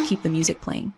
keep the music playing.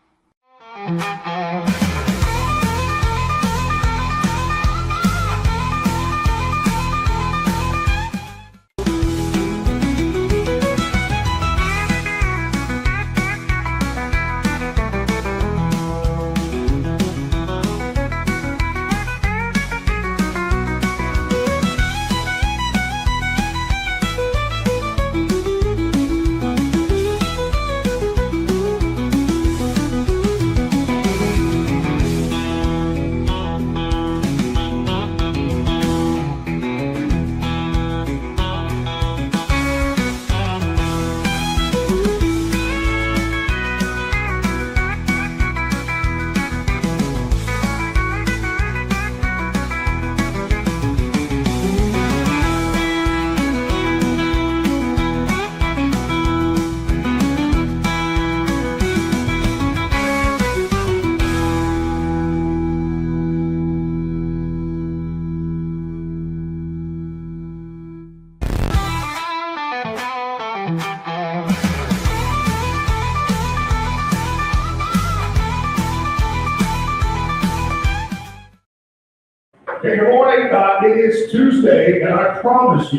Hey, good morning. It is Tuesday, and I promise,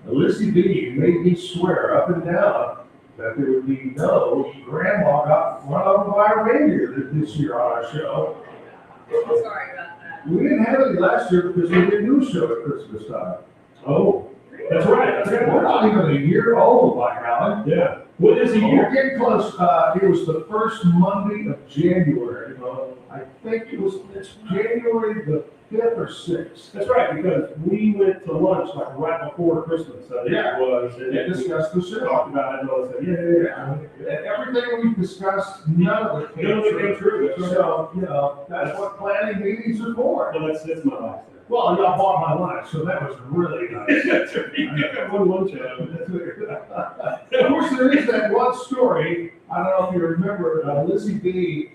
Lissy B made me swear up and down that there would be no grandma got run over by a reindeer this year on our show. I'm sorry about that. We didn't have any last year because we did a new show at Christmas time. Oh, that's right. We're not even a year old, by golly. Yeah. What is a year? We're getting close. It was the first Monday of January. I think it's January the 5th or 6th. That's right, because we went to lunch like right before Christmas. I think Yeah. it was. And And discussed the we show. talked about it and all that. And everything we've discussed, none of it None of it came true. That's right. So, that's what planning meetings are for. Well, that's my life. Well, y'all bought my lunch, so that was really nice. That's right. You got one lunch out of it. Of course, there is that one story, I don't know if you remember, Lizzie B,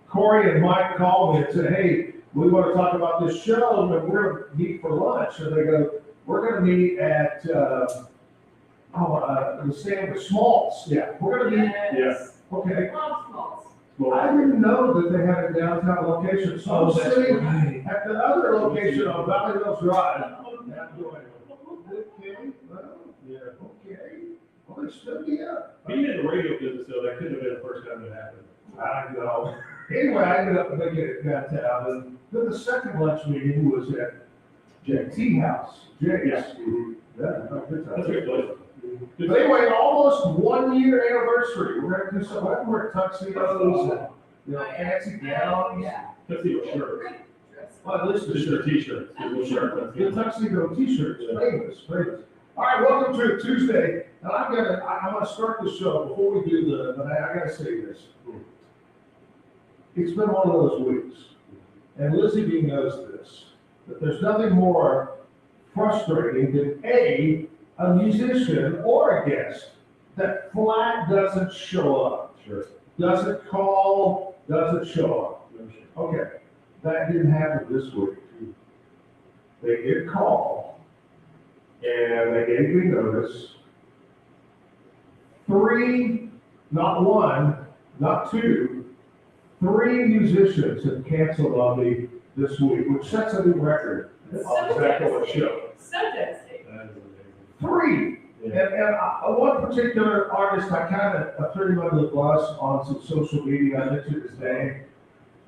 Corey and Mike called me and said, hey, we want to talk about this show, and we're going to meet for lunch. And they go, we're going to meet at, the Stanford Smalls. Yeah, we're going to meet, Yes. okay. Love smalls. I didn't know that they had a downtown location, so I'm sitting at the other location on Valley Hills Drive. And I'm going, okay, well, Yeah. okay, well, they stood me up. Being in the radio business, though, that could have been the first time it happened. I know. Anyway, I ended up making it downtown, and then the second lunch meeting was at JT House. Jay's. Yeah. Yeah, good That's a time. good place. Good But anyway, almost 1 year anniversary. We're gonna do some, I wear tuxedos and, fancy gowns. Yeah. Let's see what shirt. Great dress. Well, at least the Just your shirt. t-shirt. Your shirt. The tuxedo t-shirts, famous. All right, welcome to Tuesday, and I'm gonna start the show, before we do I gotta say this. It's been one of those weeks, and Lizzie B knows this, that there's nothing more frustrating than a musician or a guest that flat doesn't show up. Sure. Doesn't call, doesn't show up. Okay, that didn't happen this week. They did call, and they gave me notice. 3, not 1, not 2, 3 musicians have canceled on me this week, which sets a new record on the Zack Owen show. So devastating. That is amazing. 3. Yeah. And one particular artist, I kind of threw him under the bus on some social media. I mentioned his name.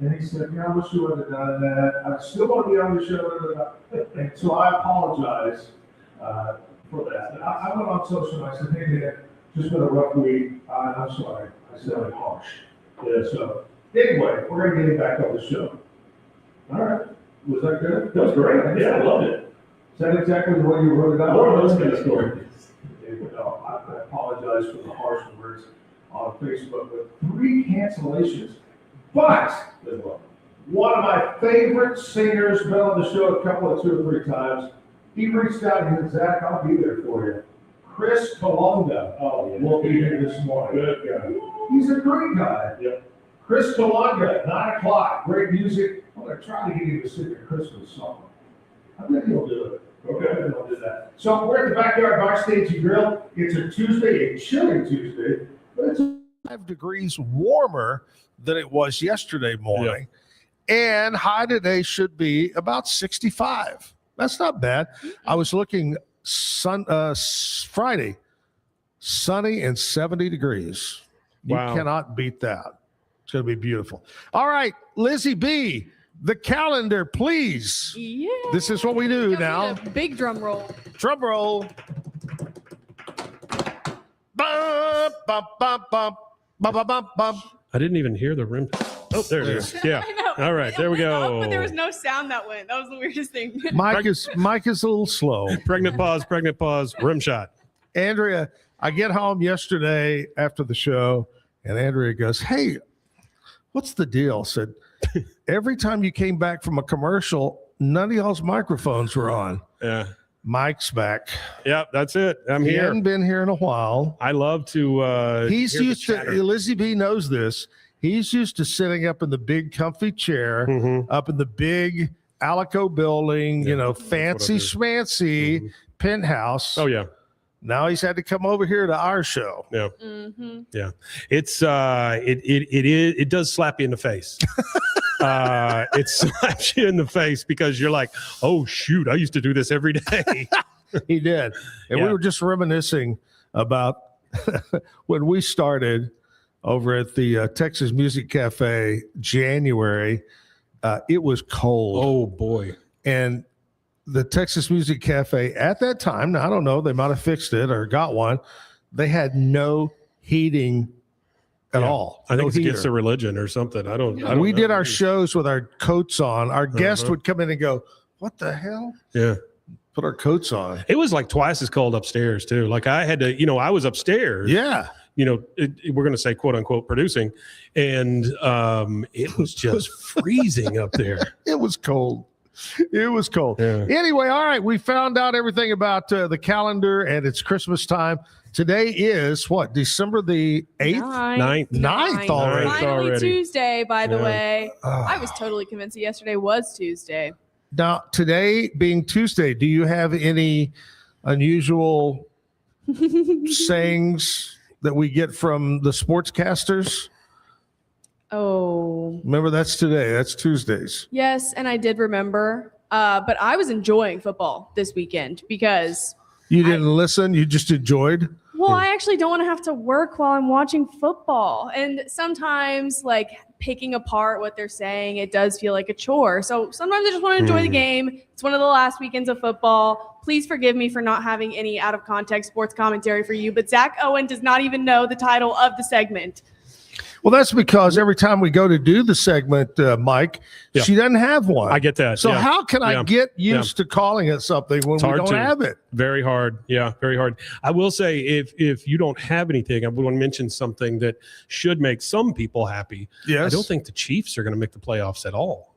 And he said, I wish you would have done that. I still want to be on the show. And so I apologize for that. I went on social and I said, hey, man, just been a rough week. I'm sorry. I said it harsh. Yeah, so anyway, we're going to get him back on the show. All right. Was that good? That was great. Yeah, I loved it. Is that exactly the way you wrote it out? One of those kind of stories. I apologize for the harsh words on Facebook, but 3 cancellations. But one of my favorite singers, been on the show a couple of 2 or 3 times. He reached out and said, Zach, I'll be there for you. Chris Kalonga will be here this morning. Good guy. He's a great guy. Yep. Chris Kalonga, 9 o'clock, great music. I'm going to try to get him to sing a Christmas song. I think he'll do it. Okay, then I'll do that. So we're at the Backyard Bar Stage and Grill. It's a Tuesday, a chilly Tuesday. It's 5 degrees warmer than it was yesterday morning. And high today should be about 65. That's not bad. I was looking Friday, sunny and 70 degrees. You Wow. cannot beat that. It's going to be beautiful. All right, Lizzie B, the calendar, please. Yeah. This is what we do now. Big drum roll. Drum roll. Bum, bum, bum, bum, bum, bum, bum, bum. I didn't even hear the rim. Oh, there it is. Yeah. I know. All right, there we It went go. up, but there was no sound that went. That was the weirdest thing. Mike is a little slow. Pregnant pause, rim shot. Andrea, I get home yesterday after the show, and Andrea goes, "Hey, what's the deal?" Said, "Every time you came back from a commercial, none of y'all's microphones were on." Yeah. Mike's back. Yeah, that's it. I'm He here. hadn't been here in a while. I love to He's hear the used to, chatter. Lizzie B knows this. He's used to sitting up in the big comfy chair, up in the big Alico building, fancy do. schmancy penthouse. Oh yeah. Now he's had to come over here to our show. Yeah. Mm-hmm. Yeah. It's it does slap you in the face. It slaps you in the face because you're like, oh shoot, I used to do this every day. He did. And we Yeah. were just reminiscing about when we started over at the Texas Music Cafe, January. It was cold. Oh boy. And the Texas Music Cafe at that time, now I don't know, they might have fixed it or got one. They had no heating at all. I think No it's against heater. their religion or something. I don't We know. did our shows with our coats on. Our guest Uh-huh. would come in and go, "What the hell?" Yeah. Put our coats on. It was like twice as cold upstairs too. Like I had to, I was upstairs. Yeah. We're going to say quote unquote producing, and it was just freezing up there. It was cold. It was cold. Yeah. Anyway, all right. We found out everything about the calendar, and it's Christmas time. Today is what? December the 8th? Ninth. Ninth already. Finally already. Tuesday, by the Yeah. way. Ah. I was totally convinced that yesterday was Tuesday. Now, today being Tuesday, do you have any unusual sayings that we get from the sportscasters? Oh, Remember, that's today. That's Tuesdays. yes, and I did remember. But I was enjoying football this weekend because, You didn't listen. You just enjoyed. well, I actually don't want to have to work while I'm watching football. And sometimes, like, picking apart what they're saying, it does feel like a chore. So sometimes I just want to enjoy the game. It's one of the last weekends of football. Please forgive me for not having any out of context sports commentary for you. But Zack Owen does not even know the title of the segment. Well, that's because every time we go to do the segment, Mike, Yeah. she doesn't have one. I get that. So yeah. how can I Yeah. get used to calling it something when It's we hard don't to. have it? Very hard. Yeah, very hard. I will say if you don't have anything, I want to mention something that should make some people happy. Yes. I don't think the Chiefs are going to make the playoffs at all.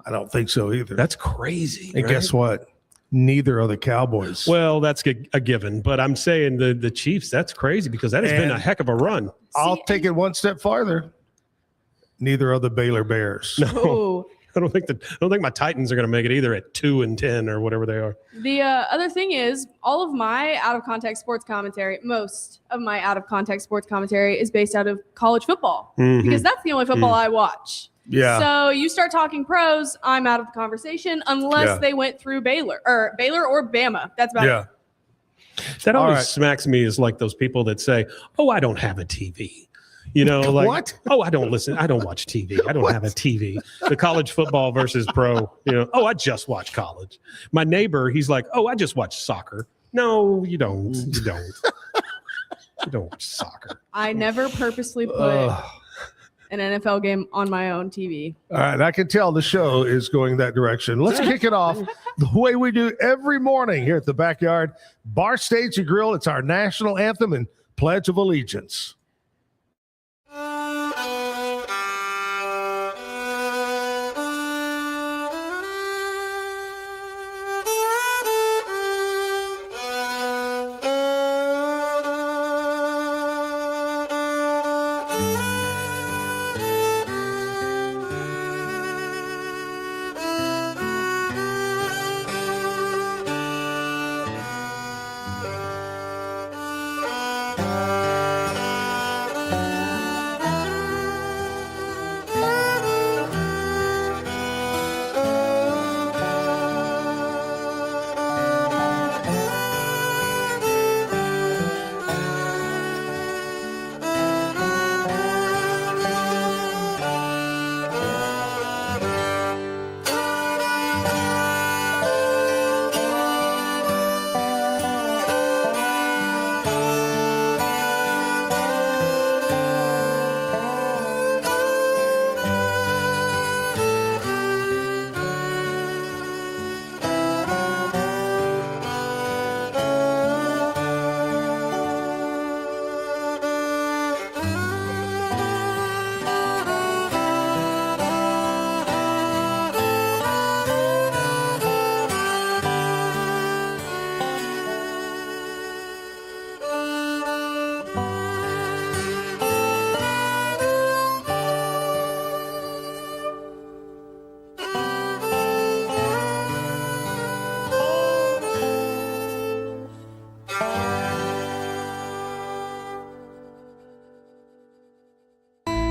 I don't think so either. That's crazy. And right? guess what? Neither are the Cowboys. Well, that's a given, but I'm saying the Chiefs, that's crazy because that has been a And- heck of a run. I'll See, take it one step farther. Neither are the Baylor Bears. Oh, I don't think my Titans are going to make it either at 2-10 or whatever they are. the other thing is, all of my out of context sports commentary, most of my out of context sports commentary is based out of college football Mhm. because that's the only football I watch. Yeah. So you start talking pros, I'm out of the conversation unless Yeah. they went through Baylor or Bama. That's about Yeah. it. That All always right. smacks me as like those people that say, "Oh, I don't have a TV." Like, What? "Oh, I don't listen. I don't watch TV. I don't have a TV." The college football versus pro. "Oh, I just watch college." My neighbor, he's like, "Oh, I just watch soccer." No, you don't. You don't. You don't watch soccer. I never purposely put Ugh. an NFL game on my own TV. All right, I can tell the show is going that direction. Let's kick it off the way we do every morning here at the Backyard Bar Stage and Grill. It's our national anthem and Pledge of Allegiance.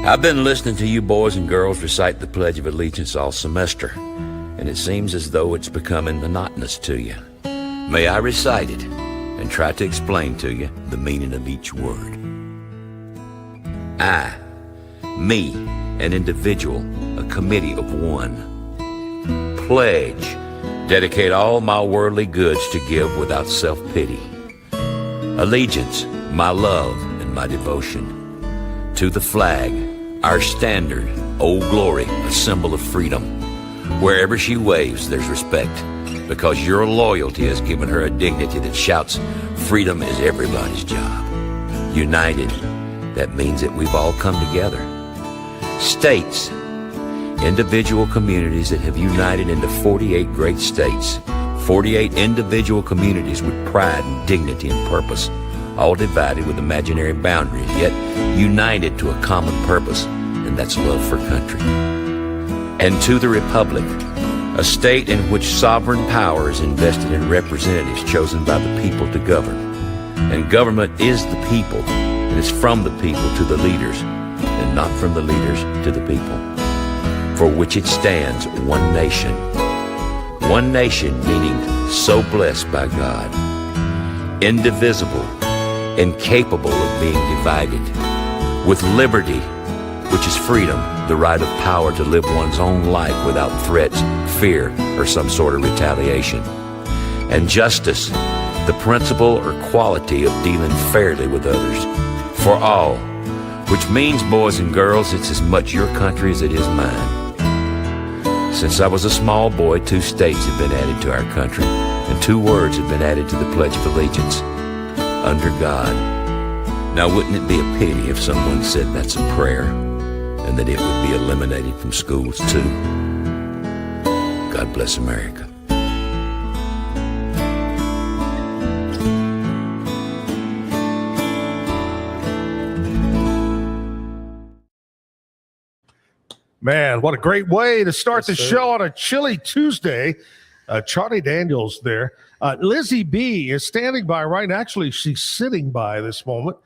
I've been listening to you boys and girls recite the Pledge of Allegiance all semester, and it seems as though it's becoming monotonous to you. May I recite it and try to explain to you the meaning of each word. I, me, an individual, a committee of one. Pledge, dedicate all my worldly goods to give without self-pity. Allegiance, my love and my devotion. To the flag, our standard, Old Glory, a symbol of freedom. Wherever she waves, there's respect, because your loyalty has given her a dignity that shouts, freedom is everybody's job. United, that means that we've all come together. States, individual communities that have united into 48 great states, 48 individual communities with pride and dignity and purpose, all divided with imaginary boundaries, yet united to a common purpose, and that's love for country. And to the Republic, a state in which sovereign power is invested in representatives chosen by the people to govern. And government is the people, and it's from the people to the leaders, and not from the leaders to the people. For which it stands one nation. One nation meaning so blessed by God, indivisible, incapable of being divided, with liberty, which is freedom, the right of power to live one's own life without threats, fear, or some sort of retaliation, and justice, the principle or quality of dealing fairly with others, for all, which means, boys and girls, it's as much your country as it is mine. Since I was a small boy, 2 states have been added to our country, and 2 words have been added to the Pledge of Allegiance. Under God. Now, wouldn't it be a pity if someone said that's a prayer and that it would be eliminated from schools too? God bless America. Man, what a great way to start Yes, the sir. show on a chilly Tuesday. Charlie Daniels there. Lizzie B is standing by right now. Actually, she's sitting by this moment.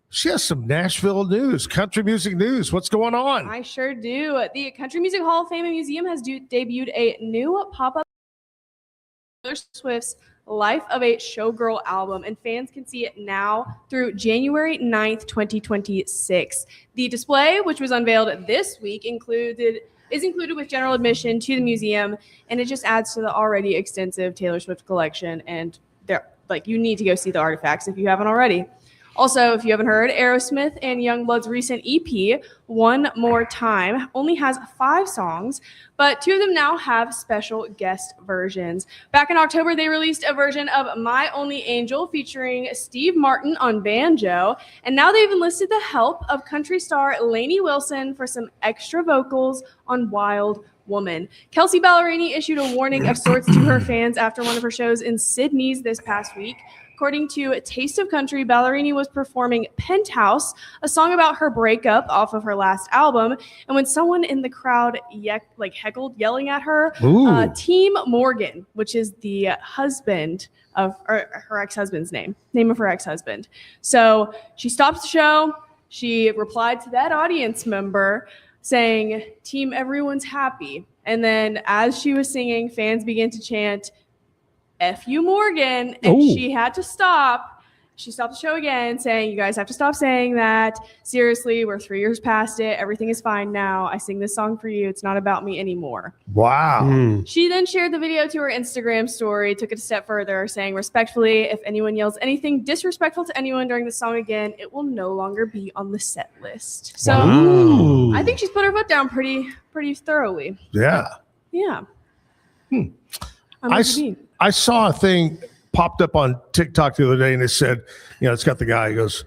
She has some Nashville news, country music news. What's going on? I sure do. The Country Music Hall of Fame and Museum has debuted a new pop-up Taylor Swift's Life of a Showgirl album, and fans can see it now through January 9th, 2026. The display, which was unveiled this week, is included with general admission to the museum, and it just adds to the already extensive Taylor Swift collection. And you need to go see the artifacts if you haven't already. Also, if you haven't heard, Aerosmith and Youngblood's recent EP, One More Time, only has 5 songs, but 2 of them now have special guest versions. Back in October, they released a version of My Only Angel featuring Steve Martin on banjo, and now they've enlisted the help of country star Lainey Wilson for some extra vocals on Wild Woman. Kelsey Ballerini issued a warning of sorts to her fans after one of her shows in Sydney's this past week. According to Taste of Country, Ballerini was performing Penthouse, a song about her breakup off of her last album. And when someone in the crowd heckled, yelling at her, Team Morgan, which is the husband of her ex-husband's name of her ex-husband. So she stopped the show. She replied to that audience member saying, Team Everyone's Happy. And then as she was singing, fans began to chant, F you, Morgan, and she had to stop. She stopped the show again, saying, you guys have to stop saying that. Seriously, we're 3 years past it. Everything is fine now. I sing this song for you. It's not about me anymore. Wow. She then shared the video to her Instagram story, took it a step further, saying, respectfully, if anyone yells anything disrespectful to anyone during the song again, it will no longer be on the set list. So I think she's put her foot down pretty thoroughly. Yeah. Yeah. I saw a thing popped up on TikTok the other day, and it said, it's got the guy who goes,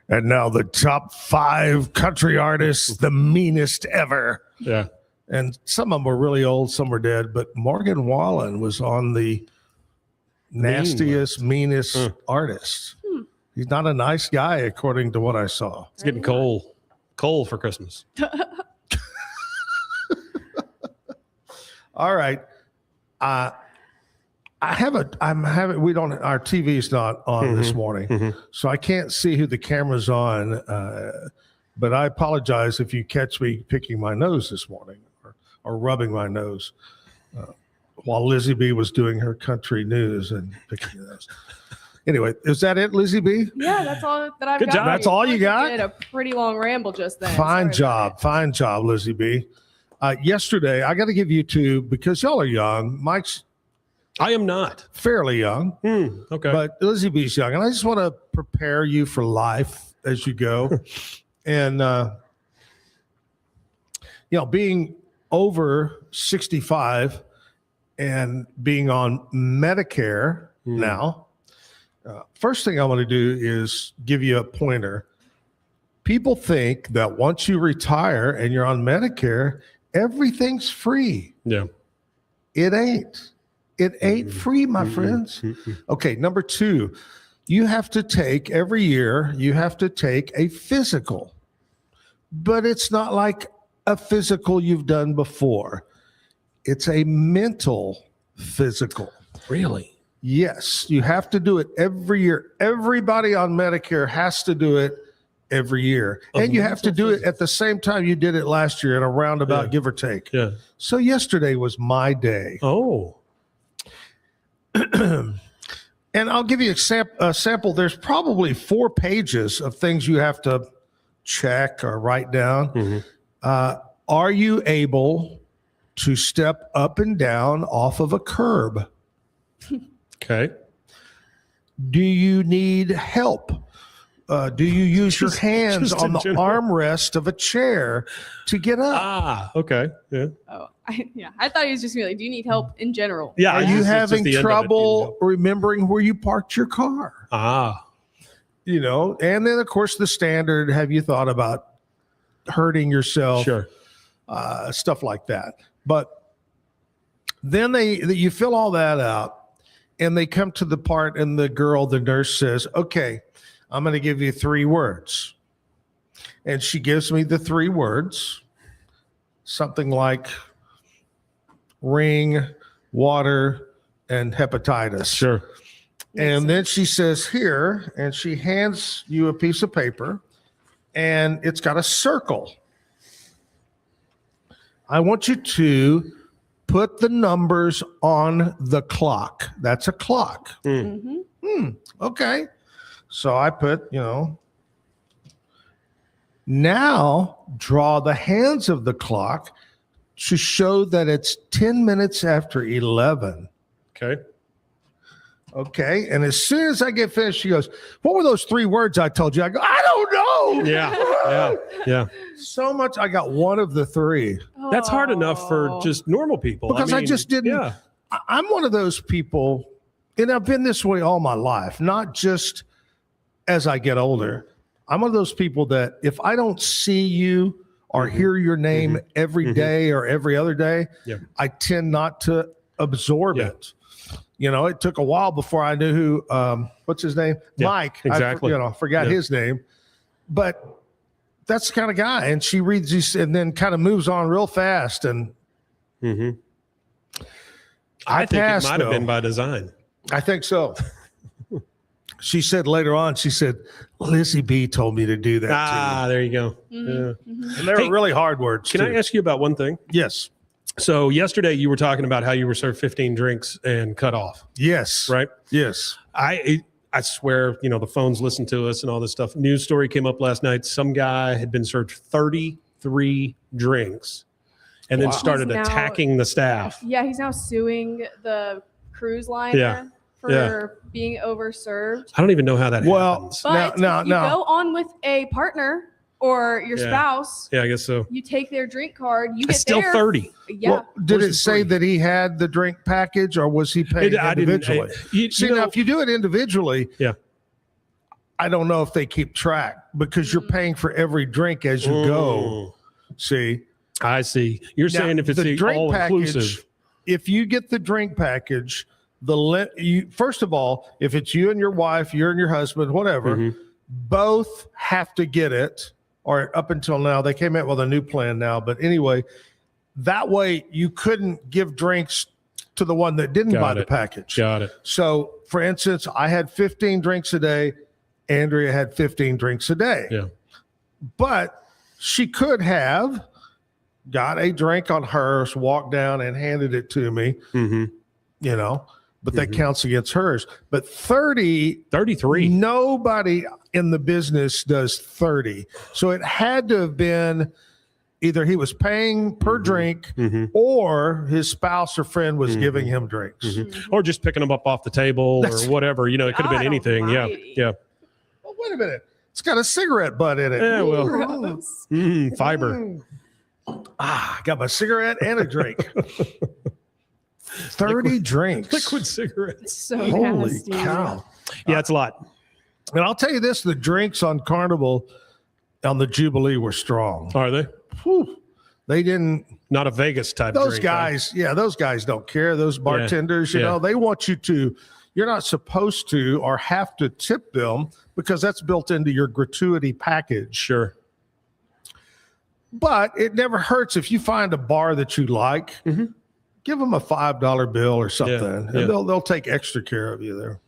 and now the top 5 country artists, the meanest ever. Yeah. And some of them were really old, some were dead, but Morgan Wallen was on the nastiest, meanest artist. He's not a nice guy, according to what I saw. It's getting coal for Christmas. All right. our TV's not on this morning, so I can't see who the camera's on. But I apologize if you catch me picking my nose this morning or rubbing my nose while Lizzie B was doing her country news and picking your nose. Anyway, is that it, Lizzie B? Yeah, that's all that I've Good got. job. for That's you. all you got? I did a pretty long ramble just then. Fine Sorry about job, Lizzie B. Yesterday, I got to give you two because y'all are young. Mike's I am not. fairly young, Okay. but Lizzie B's young, and I just want to prepare you for life as you go. And being over 65 and being on Medicare now, first thing I want to do is give you a pointer. People think that once you retire and you're on Medicare, everything's free. Yeah. It ain't. It ain't free, my friends. Okay, number two, every year, you have to take a physical. But it's not like a physical you've done before. It's a mental physical. Really? Yes, you have to do it every year. Everybody on Medicare has to do it every year. And you have to do it at the same time you did it last year in a roundabout, give or take. Yeah. So yesterday was my day. Oh. And I'll give you a sample. There's probably 4 pages of things you have to check or write down. Are you able to step up and down off of a curb? Okay. Do you need help? Do you use your hands just on the in general. armrest of a chair to get up? Ah, okay. Yeah. Oh, I thought he was just gonna be like, do you need help in general? Yeah. Are it's you just having the end of it, trouble remembering where you parked your car? Ah. And then of course the standard, have you thought about hurting yourself? Sure. Stuff like that. But then you fill all that out and they come to the part and the nurse says, okay, I'm going to give you 3 words. And she gives me the 3 words, something like ring, water, and hepatitis. Sure. And then she says, here, and she hands you a piece of paper and it's got a circle. I want you to put the numbers on the clock. That's a clock. Okay. So I put, now draw the hands of the clock to show that it's 10 minutes after 11. Okay. Okay. And as soon as I get finished, she goes, what were those 3 words I told you? I go, I don't know. Yeah. So much. I got 1 of the 3. That's hard enough for just normal people. Because I just didn't. Yeah. I'm one of those people, and I've been this way all my life, not just as I get older. I'm one of those people that if I don't see you or hear your name every day or every other day, I tend not to absorb it. It took a while before I knew who, what's his name? Yeah, Mike. exactly. I forgot his name. But that's the kind of guy. And she reads these and then kind of moves on real fast. And I think passed, it might have though. been by design. I think so. She said later on, Lizzie B told me to do that Ah, there you go. Yeah. too. And they were really hard words. Can I ask you about one thing? Yes. So yesterday you were talking about how you were served 15 drinks and cut off, Yes. right? Yes. I swear, the phones listen to us and all this stuff. News story came up last night. Some guy had been served 33 drinks and then started He's now- attacking the staff. Yeah, he's now suing the cruise liner for being overserved. I don't even know how that happens. But now, if you go on with a partner or your spouse, Yeah, I guess so. you take their drink card, you get It's still their 30. Yeah. Well, did Where's it the say 3? that he had the drink package or was he paying I didn't. individually? You Now, know, if you do it individually, Yeah. I don't know if they keep track because you're paying for every drink as you go. See? I see. You're Now, saying if it's the all inclusive. if you get the drink package, first of all, if it's you and your wife, you and your husband, whatever, both have to get it. Or up until now, they came out with a new plan now. But anyway, that way you couldn't give drinks to the one that didn't buy the package. Got it. So, for instance, I had 15 drinks a day. Andrea had 15 drinks a day. Yeah. But she could have got a drink on hers, walked down and handed it to me, but that counts against hers. But 33. Nobody in the business does 30. So it had to have been either he was paying per drink or his spouse or friend was giving him drinks. Or just picking them up off the table or whatever. It could have been anything. Almighty. Yeah. Oh, wait a minute. It's got a cigarette butt in it. Yeah, well, Gross. fiber. Got my cigarette and a drink. 30 drinks. Liquid cigarettes. So Holy nasty. cow. Yeah, it's a lot. And I'll tell you this, the drinks on Carnival on the Jubilee were strong. Are they? Whew. They didn't. Not a Vegas type Those drink, guys, those guys don't care. Those bartenders, Yeah. they want you to, you're not supposed to or have to tip them because that's built into your gratuity package. Sure. But it never hurts if you find a bar that you like, give them a $5 bill or something, and they'll take extra care of you there.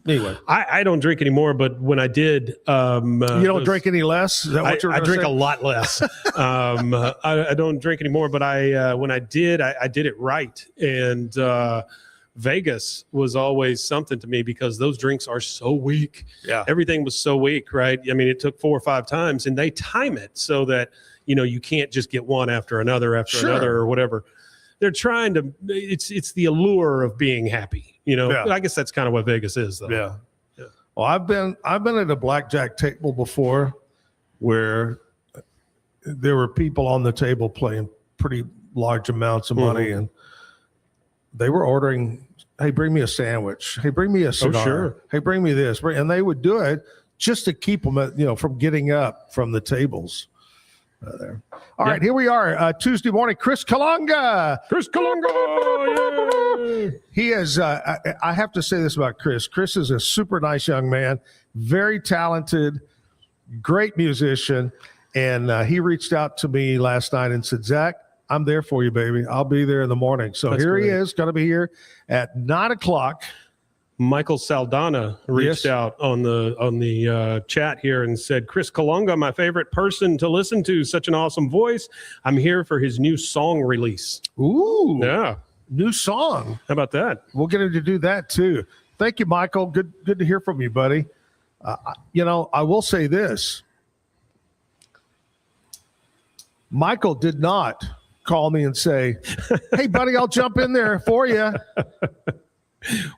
Anyway, I don't drink anymore, but when I did, you don't drink any less. Is that what you're I gonna drink say? a lot less. I don't drink anymore, but when I did, I did it right. And Vegas was always something to me because those drinks are so weak. Yeah. Everything was so weak, right? I mean, it took 4 or 5 times, and they time it so that you can't just get one after another another or whatever. They're trying to. It's the allure of being happy. Yeah. I guess that's kind of what Vegas is, though. Yeah. Well, I've been at a blackjack table before where there were people on the table playing pretty large amounts of money, and they were ordering, "Hey, bring me a sandwich. Hey, bring me a cigar. sure. Hey, bring me this." And they would do it just to keep them, from getting up from the tables. There. All right, here we are, Tuesday morning. Chris Kalunga. Chris Kalunga. Yay! He is, I have to say this about Chris. Chris is a super nice young man, very talented, great musician. And he reached out to me last night and said, "Zach, I'm there for you, baby. I'll be there in the morning." So That's here great. he is, going to be here at 9:00. Michael Saldana reached out on the chat here and said, "Chris Kalunga, my favorite person to listen to. Such an awesome voice. I'm here for his new song release." Ooh, Yeah. new song. How about that? We'll get him to do that too. Thank you, Michael. Good to hear from you, buddy. I will say this. Michael did not call me and say, "Hey, buddy, I'll jump in there for you."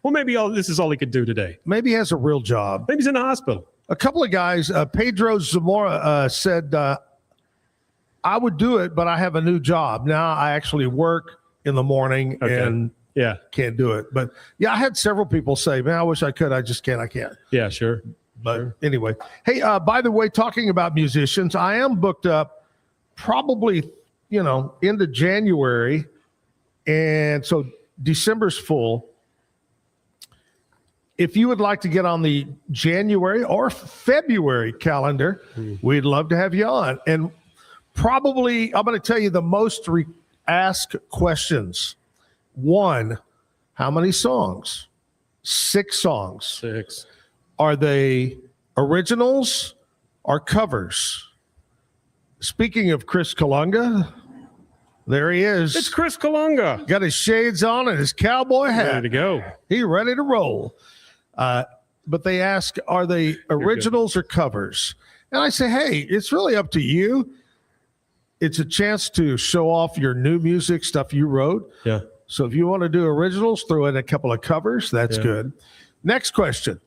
Well, maybe this is all he could do today. Maybe he has a real job. Maybe he's in the hospital. A couple of guys, Pedro Zamora said, "I would do it, but I have a new job. Now I actually work in the morning and Yeah. can't do it." But yeah, I had several people say, "Man, I wish I could. I just can't. I can't." Yeah, sure. But anyway, hey, by the way, talking about musicians, I am booked up probably, into January. And so December's full. If you would like to get on the January or February calendar, we'd love to have you on. And probably, I'm going to tell you the most asked questions. 1, how many songs? 6 songs. 6. Are they originals or covers? Speaking of Chris Kalunga, there he is. It's Chris Kalunga. Got his shades on and his cowboy hat. Ready to go. He ready to roll. But they ask, are they originals or covers? And I say, hey, it's really up to you. It's a chance to show off your new music, stuff you wrote. Yeah. So if you want to do originals, throw in a couple of covers. That's good. Next question.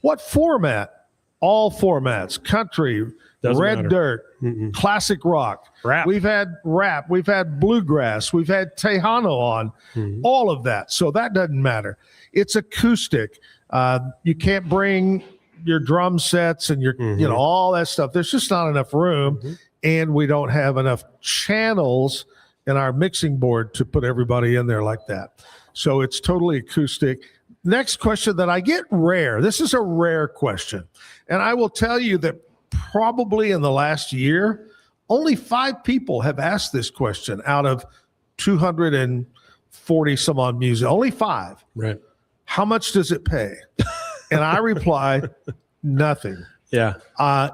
What format? All formats. Country, Doesn't red matter. dirt, classic rock. Rap. We've had rap. We've had bluegrass. We've had Tejano on. All of that. So that doesn't matter. It's acoustic. You can't bring your drum sets and your, all that stuff. There's just not enough room. And we don't have enough channels in our mixing board to put everybody in there like that. So it's totally acoustic. Next question that I get rare. This is a rare question. And I will tell you that probably in the last year, only 5 people have asked this question out of 40 some odd music, only 5. Right. How much does it pay? And I reply, nothing. Yeah.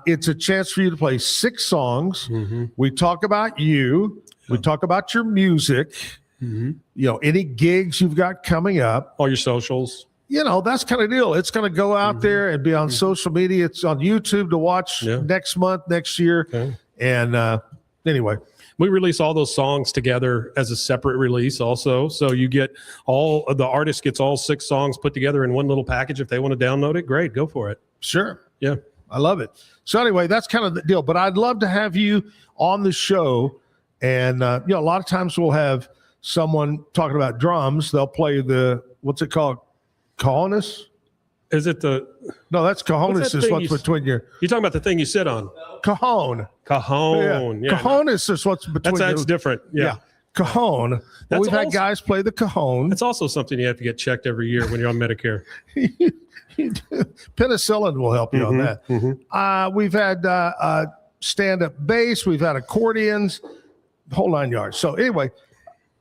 It's a chance for you to play 6 songs. Mm-hmm. We talk about you. We talk about your music, any gigs you've got coming up. All your socials. That's kind of deal. It's going to go out there and be on social media. It's on YouTube to watch next month, next year. Okay. And anyway. We release all those songs together as a separate release also. So you get the artist gets all 6 songs put together in one little package. If they want to download it, great, go for it. Sure. Yeah. I love it. So anyway, that's kind of the deal. But I'd love to have you on the show. And, a lot of times we'll have someone talking about drums. They'll play what's it called? Cajones? Is it No, that's cajones is what's between your. You're talking about the thing you sit on. Cajon. Cajon. Yeah. Cajones is what's between That's different. Yeah. Cajon. We've had guys play the cajon. That's also something you have to get checked every year when you're on Medicare. Penicillin will help you on that. Mm-hmm. We've had stand-up bass. We've had accordions, whole 9 yards. So anyway,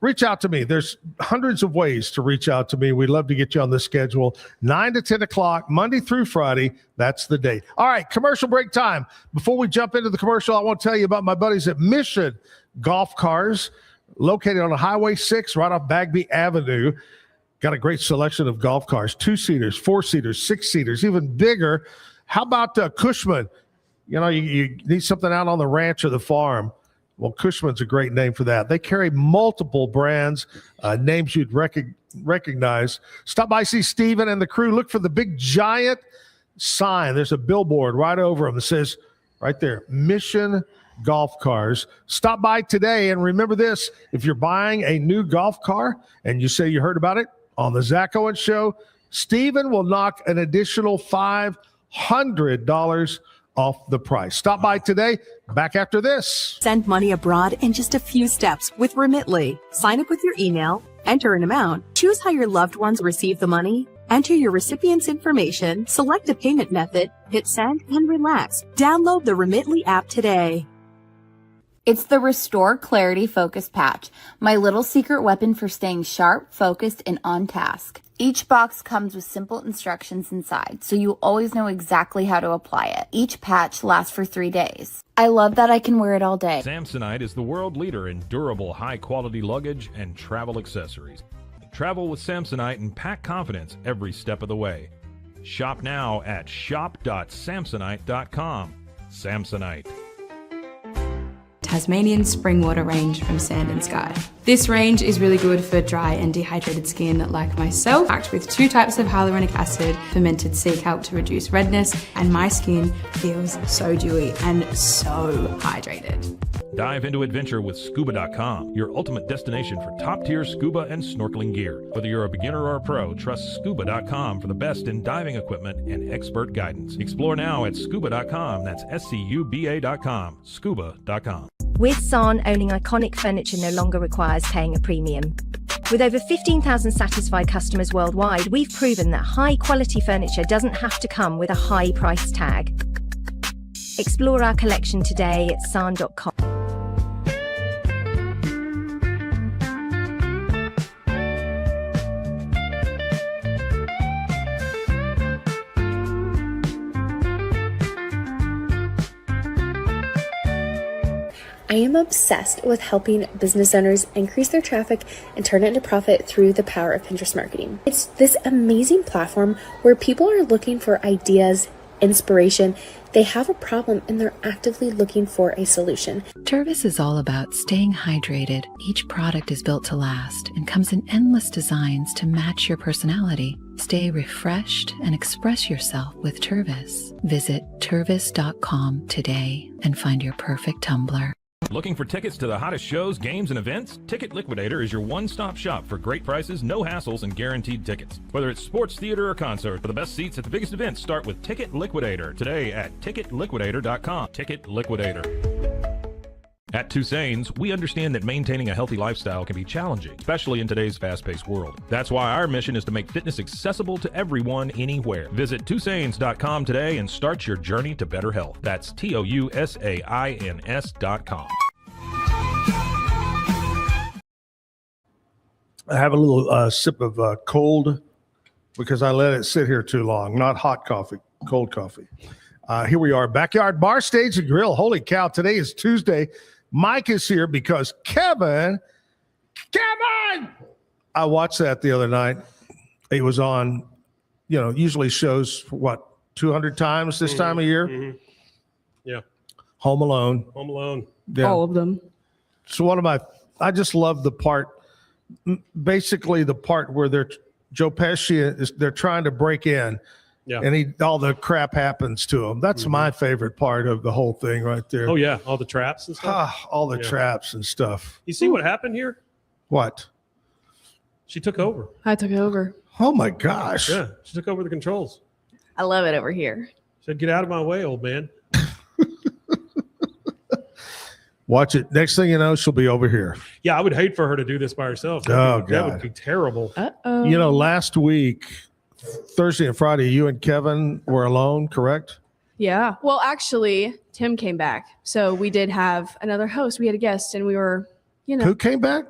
reach out to me. There's hundreds of ways to reach out to me. We'd love to get you on the schedule. 9 to 10 o'clock, Monday through Friday. That's the date. All right, commercial break time. Before we jump into the commercial, I want to tell you about my buddies at Mission Golf Cars, located on Highway 6 right off Bagby Avenue. Got a great selection of golf cars, 2-seaters, 4-seaters, 6-seaters, even bigger. How about Cushman? You need something out on the ranch or the farm. Well, Cushman's a great name for that. They carry multiple brands, names you'd recognize. Stop by, see Steven and the crew. Look for the big giant sign. There's a billboard right over them that says right there, Mission Golf Cars. Stop by today, and remember this, if you're buying a new golf car and you say you heard about it on the Zack Owen Show, Steven will knock an additional $500 off the price. Stop by today. Back after this. Send money abroad in just a few steps with Remitly. Sign up with your email, enter an amount, choose how your loved ones receive the money, enter your recipient's information, select a payment method, hit send, and relax. Download the Remitly app today. It's the Restore Clarity Focus Patch, my little secret weapon for staying sharp, focused, and on task. Each box comes with simple instructions inside, so you always know exactly how to apply it. Each patch lasts for 3 days. I love that I can wear it all day. Samsonite is the world leader in durable, high-quality luggage and travel accessories. Travel with Samsonite and pack confidence every step of the way. Shop now at shop.samsonite.com. Samsonite. Tasmanian spring water range from Sand and Sky. This range is really good for dry and dehydrated skin like myself, packed with 2 types of hyaluronic acid, fermented sea kelp to reduce redness, and my skin feels so dewy and so hydrated. Dive into adventure with scuba.com, your ultimate destination for top-tier scuba and snorkeling gear. Whether you're a beginner or a pro, trust scuba.com for the best in diving equipment and expert guidance. Explore now at scuba.com. That's SCUBA.com. Scuba.com. With San, owning iconic furniture no longer requires paying a premium. With over 15,000 satisfied customers worldwide, we've proven that high-quality furniture doesn't have to come with a high price tag. Explore our collection today at san.com. I am obsessed with helping business owners increase their traffic and turn it into profit through the power of Pinterest marketing. It's this amazing platform where people are looking for ideas, inspiration. They have a problem and they're actively looking for a solution. Tervis is all about staying hydrated. Each product is built to last and comes in endless designs to match your personality. Stay refreshed and express yourself with Tervis. Visit tervis.com today and find your perfect tumbler. Looking for tickets to the hottest shows, games, and events? Ticket Liquidator is your one-stop shop for great prices, no hassles, and guaranteed tickets. Whether it's sports, theater, or concert, for the best seats at the biggest events, start with Ticket Liquidator today at ticketliquidator.com. Ticket Liquidator. At Tusain's, we understand that maintaining a healthy lifestyle can be challenging, especially in today's fast-paced world. That's why our mission is to make fitness accessible to everyone, anywhere. Visit Tusains.com today and start your journey to better health. That's TOUSAINS.com. I have a little sip of cold because I let it sit here too long. Not hot coffee, cold coffee. Here we are, Backyard Bar, Stage and Grill. Holy cow, today is Tuesday. Mike is here because Kevin, I watched that the other night. It was on, usually shows for what, 200 times this time of year? Mm-hmm. Yeah. Home Alone. Home Alone. Yeah. All of them. So I just love the part, basically the part where Joe Pesci they're trying to break in. Yeah. And all the crap happens to him. That's my favorite part of the whole thing right there. Oh, yeah. All the traps and stuff. All the traps and stuff. You see what happened here? What? She took over. I took over. Oh, my gosh. Yeah. She took over the controls. I love it over here. She said, get out of my way, old man. Watch it. Next thing you know, she'll be over here. Yeah, I would hate for her to do this by herself. God. That would be terrible. Uh-oh. Last week, Thursday and Friday, you and Kevin were alone, correct? Yeah. Well, actually, Tim came back. So we did have another host. We had a guest and we were, Who came back?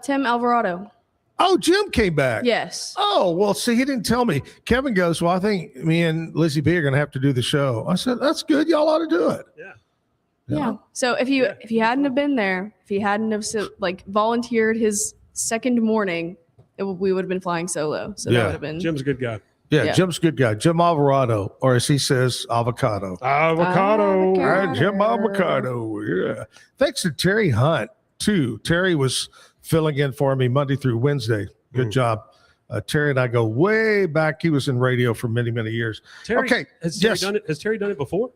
Tim Alvarado. Oh, Jim came back. Yes. Oh, well, see, he didn't tell me. Kevin goes, well, I think me and Lizzie B are going to have to do the show. I said, that's good. Y'all ought to do it. Yeah. So if you hadn't have been there, if he hadn't have volunteered his second morning, we would have been flying solo. So that would have been. Jim's a good guy. Yeah, Jim's a good guy. Jim Alvarado, or as he says, avocado. Avocado. Jim Avocado. Yeah. Thanks to Terry Hunt, too. Terry was filling in for me Monday through Wednesday. Good job. Terry and I go way back. He was in radio for many, many years. Terry, has Terry done it before?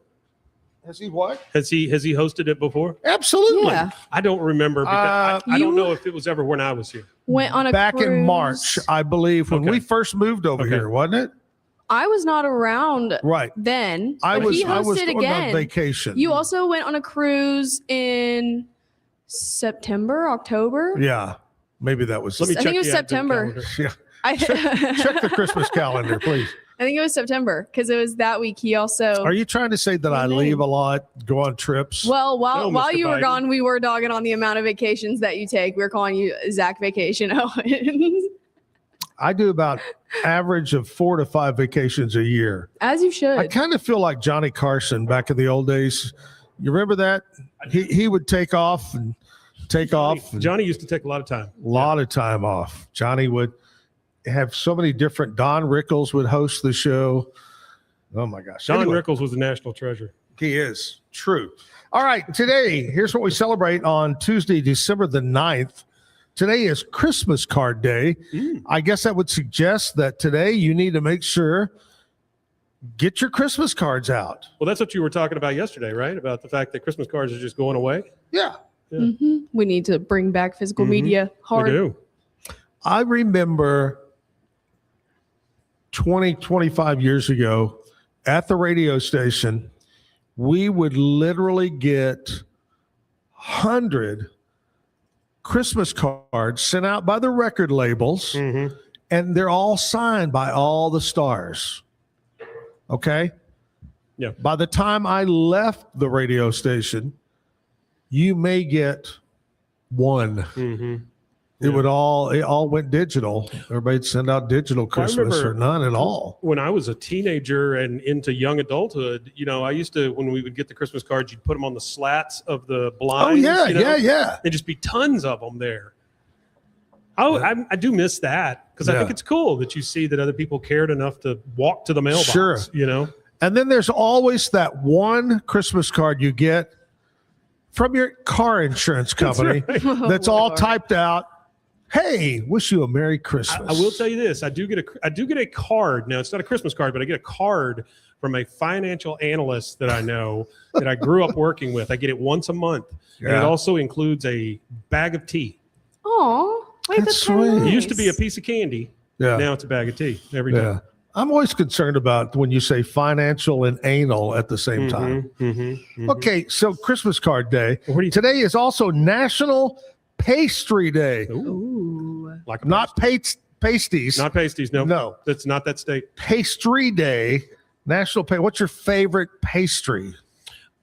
Has he what? Has he hosted it before? Absolutely. Yeah. I don't remember because I don't know if it was ever when I was here. Went on a back cruise. in March, I believe, when Okay. we first moved over here, wasn't it? I was not around then. I but was he hosted going again. on vacation. You also went on a cruise in September, October. Yeah, maybe that was. Let me I check think it was the advent September. calendar. Yeah, check the Christmas calendar, please. I think it was September because it was that week. He also. Are you trying to say that I leave a lot, go on trips? Well, while Mr. you were Biden. gone, we were dogging on the amount of vacations that you take. We were calling you Zach Vacation Owen. I do about average of 4 to 5 vacations a year. As you should. I kind of feel like Johnny Carson back in the old days. You remember that? He would take off. Johnny used to take a lot of time. A lot of time off. Johnny would have so many different. Don Rickles would host the show. Oh my gosh. Don Anyway, Rickles was the national treasure. he is. True. All right. Today, here's what we celebrate on Tuesday, December the 9th. Today is Christmas card day. I guess that would suggest that today you need to make sure get your Christmas cards out. Well, that's what you were talking about yesterday, right? About the fact that Christmas cards are just going away. Yeah. We need to bring back physical media hard. We do. I remember 20, 25 years ago at the radio station, we would literally get 100 Christmas cards sent out by the record labels, and they're all signed by all the stars. Okay? Yeah. By the time I left the radio station, you may get one. It all went digital. Everybody'd send out digital Christmas or none at all. When I was a teenager and into young adulthood, I used to, when we would get the Christmas cards, you'd put them on the slats of the blinds. Oh, yeah, yeah. There'd just be tons of them there. I do miss that because I think it's cool that you see that other people cared enough to walk to the mailbox. Sure. And then there's always that one Christmas card you get from your car insurance company that's all typed out. Hey, wish you a Merry Christmas. I will tell you this. I do get a card. Now, it's not a Christmas card, but I get a card from a financial analyst that I know that I grew up working with. I get it once a month. And it also includes a bag of tea. Oh, that's sweet. nice. It used to be a piece of candy. Yeah. Now it's a bag of tea every day. Yeah. I'm always concerned about when you say financial and anal at the same time. Okay, so Christmas card day. Today is also National Pastry Day. Ooh. Like not pasties. Not pasties, no. No. That's not that state. Pastry Day. What's your favorite pastry?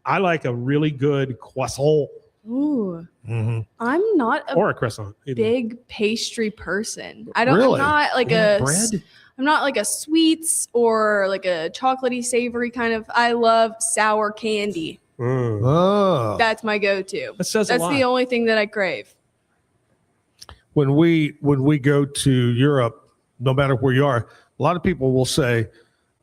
I like a really good croissant. Ooh. Mm-hmm. I'm not or a croissant. Either. big pastry person. I'm Really? not like bread. I'm not like a sweets or like a chocolatey savory kind of. I love sour candy. Oh. That's my go-to. That says a That's lot. the only thing that I crave. When we go to Europe, no matter where you are, a lot of people will say,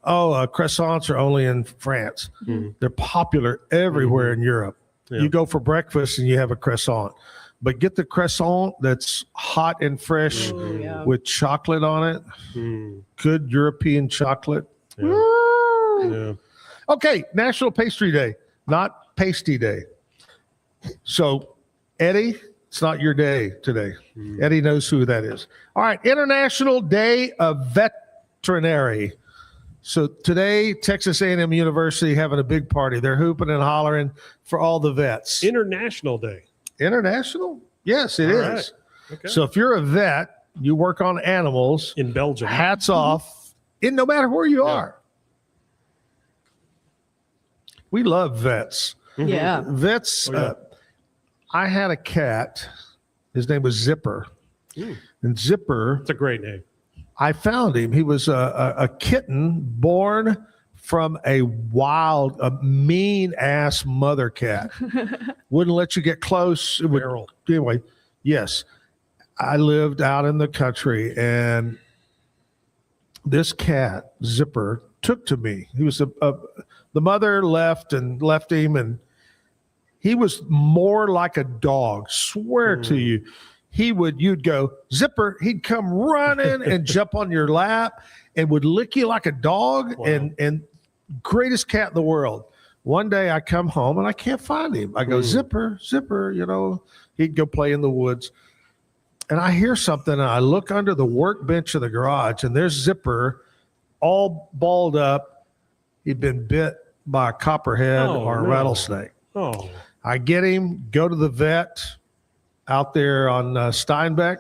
"Oh, croissants are only in France." Mm-hmm. They're popular everywhere in Europe. Yeah. You go for breakfast and you have a croissant, but get the croissant that's hot and fresh with chocolate on it. Good European chocolate. Yeah. Okay, National Pastry Day, not Pasty Day. So, Eddie, it's not your day today. Eddie knows who that is. All right, International Day of Veterinary. So today, Texas A&M University having a big party. They're hooping and hollering for all the vets. International Day. International? Yes, it All is. right. Okay. So if you're a vet, you work on animals. In Belgium. Hats off. No matter where you are. We love vets. Yeah. Vets. I had a cat. His name was Zipper. And Zipper. It's a great name. I found him. He was a kitten born from a mean ass mother cat. Wouldn't let you get close. Anyway, yes. I lived out in the country, and this cat, Zipper, took to me. He was the mother left him, and he was more like a dog. Swear to you. You'd go, Zipper, he'd come running and jump on your lap and would lick you like a dog. Wow. And greatest cat in the world. One day I come home and I can't find him. I go, Zipper, he'd go play in the woods. And I hear something, and I look under the workbench of the garage, and there's Zipper all balled up. He'd been bit by a copperhead or a rattlesnake. Oh. I get him, go to the vet out there on Steinbeck,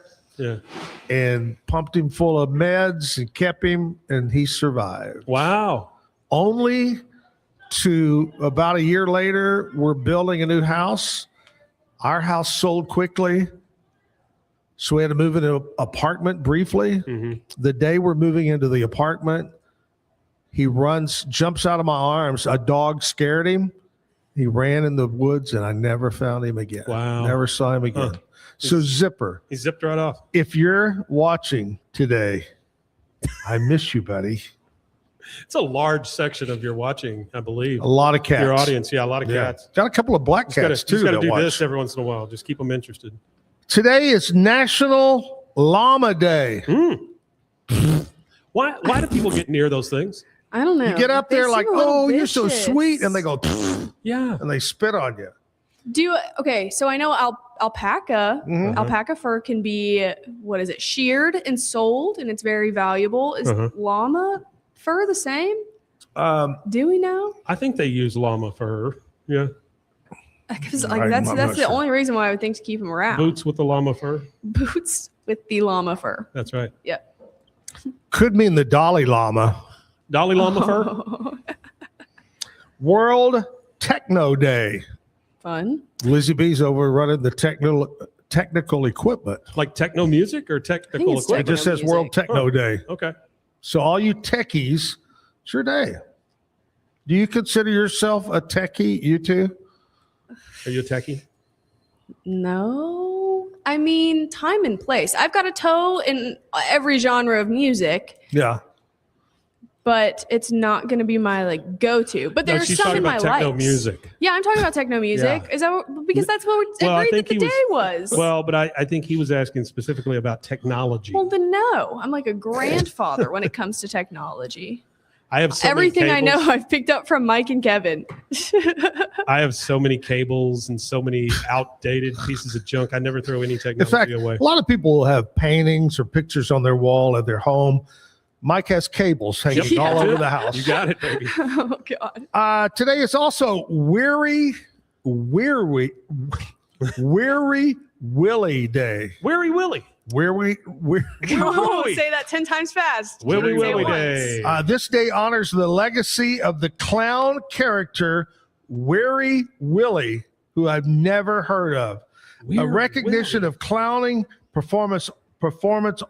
and pumped him full of meds and kept him, and he survived. Wow. Only to about a year later, we're building a new house. Our house sold quickly, so we had to move into an apartment briefly. The day we're moving into the apartment, he jumps out of my arms. A dog scared him. He ran in the woods, and I never found him again. Wow. Never saw him again. Huh. So Zipper. He zipped right off. If you're watching today, I miss you, buddy. It's a large section of your watching, I believe. A lot of cats. Your audience, a lot of cats. Got a couple of black cats, too. Just got to do watch. this every once in a while. Just keep them interested. Today is National Llama Day. Why do people get near those things? I don't know. You get up there like, oh, you're so sweet. And they go, yeah. And they spit on you. Okay, so I know alpaca. Alpaca fur can be, sheared and sold, and it's very valuable. Is llama fur the same? Do we know? I think they use llama fur. Yeah. Because that's the only reason why I would think to keep them around. Boots with the llama fur. Boots with the llama fur. That's right. Yep. Could mean the Dalai Lama. Dalai Lama fur. World Techno Day. Fun. Lizzie B's over running the technical equipment. Like techno music or technical equipment? It just says World Techno Day. Okay. So all you techies, it's your day. Do you consider yourself a techie, you two? Are you a techie? No. I mean, time and place. I've got a toe in every genre of music. Yeah. But it's not going to be my go-to. But there's some in my life. Techno music. Yeah, I'm talking about techno music. Yeah. Is that because that's what we agreed that the day was? Well, but I think he was asking specifically about technology. Well, then no. I'm like a grandfather when it comes to technology. I have so everything many I know I've picked up from Mike and Kevin. I have so many cables and so many outdated pieces of junk. I never throw any technology away. A lot of people will have paintings or pictures on their wall at their home. Mike has cables hanging all over the house. You got it, baby. Oh, God. Today is also Weary Willie Day. Weary Willie. Say that 10 times fast. Willie Day. This day honors the legacy of the clown character Weary Willie, who I've never heard of. A recognition of clowning, performance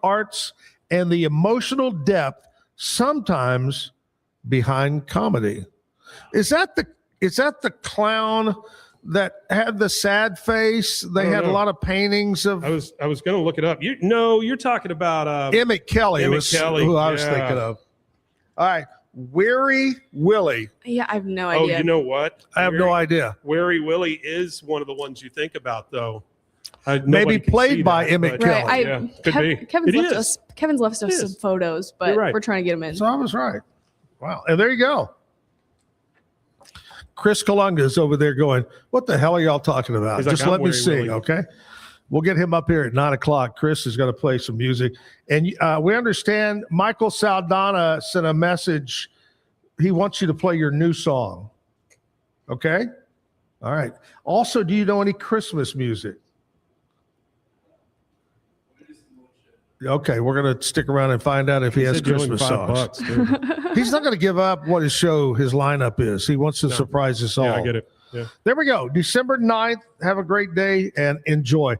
arts, and the emotional depth sometimes behind comedy. Is that the clown that had the sad face? They had a lot of paintings of. I was going to look it up. You're talking about Emmett Kelly. Kelly, who I was thinking of. All right, Weary Willie. Yeah, I have no idea. Oh, you know what? I have no idea. Weary Willie is one of the ones you think about, though. Maybe played by Emmett Kelly. Right. Could be. Kevin's left us some photos, but You're right. we're trying to get him in. So I was right. Wow. And there you go. Chris Kalunga is over there going, what the hell are y'all talking about? He's like, Just "I'm let me Weary sing, Willie." okay? We'll get him up here at 9 o'clock. Chris is going to play some music. And we understand Michael Saldana sent a message. He wants you to play your new song. Okay? All right. Also, do you know any Christmas music? Okay, we're going to stick around and find out if he has Christmas songs. He's not going to give up what his lineup is. He wants to surprise us all. Yeah, I get it. Yeah. There we go. December 9th. Have a great day and enjoy.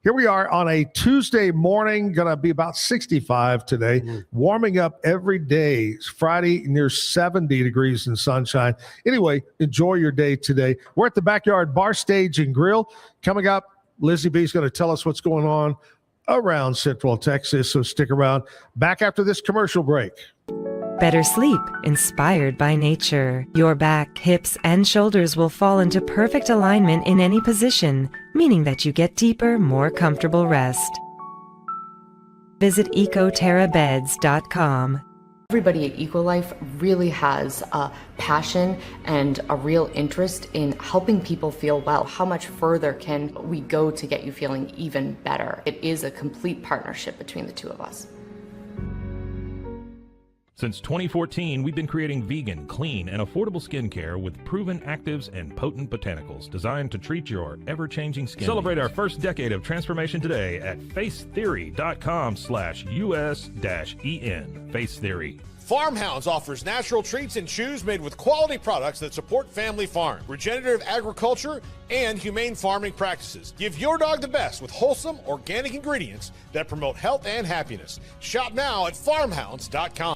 Here we are on a Tuesday morning, going to be about 65 today, warming up every day. It's Friday, near 70 degrees and sunshine. Anyway, enjoy your day today. We're at the Backyard Bar Stage and Grill. Coming up, Lizzie B is going to tell us what's going on around Central Texas, so stick around. Back after this commercial break. Better sleep, inspired by nature. Your back, hips, and shoulders will fall into perfect alignment in any position, meaning that you get deeper, more comfortable rest. Visit ecoterrabeds.com. Everybody at EcoLife really has a passion and a real interest in helping people feel well. How much further can we go to get you feeling even better? It is a complete partnership between the two of us. Since 2014, we've been creating vegan, clean, and affordable skincare with proven actives and potent botanicals designed to treat your ever-changing skin. Celebrate our first decade of transformation today at facetheory.com/US-EN. Face Theory. Farmhounds offers natural treats and chews made with quality products that support family farm, regenerative agriculture, and humane farming practices. Give your dog the best with wholesome, organic ingredients that promote health and happiness. Shop now at farmhounds.com.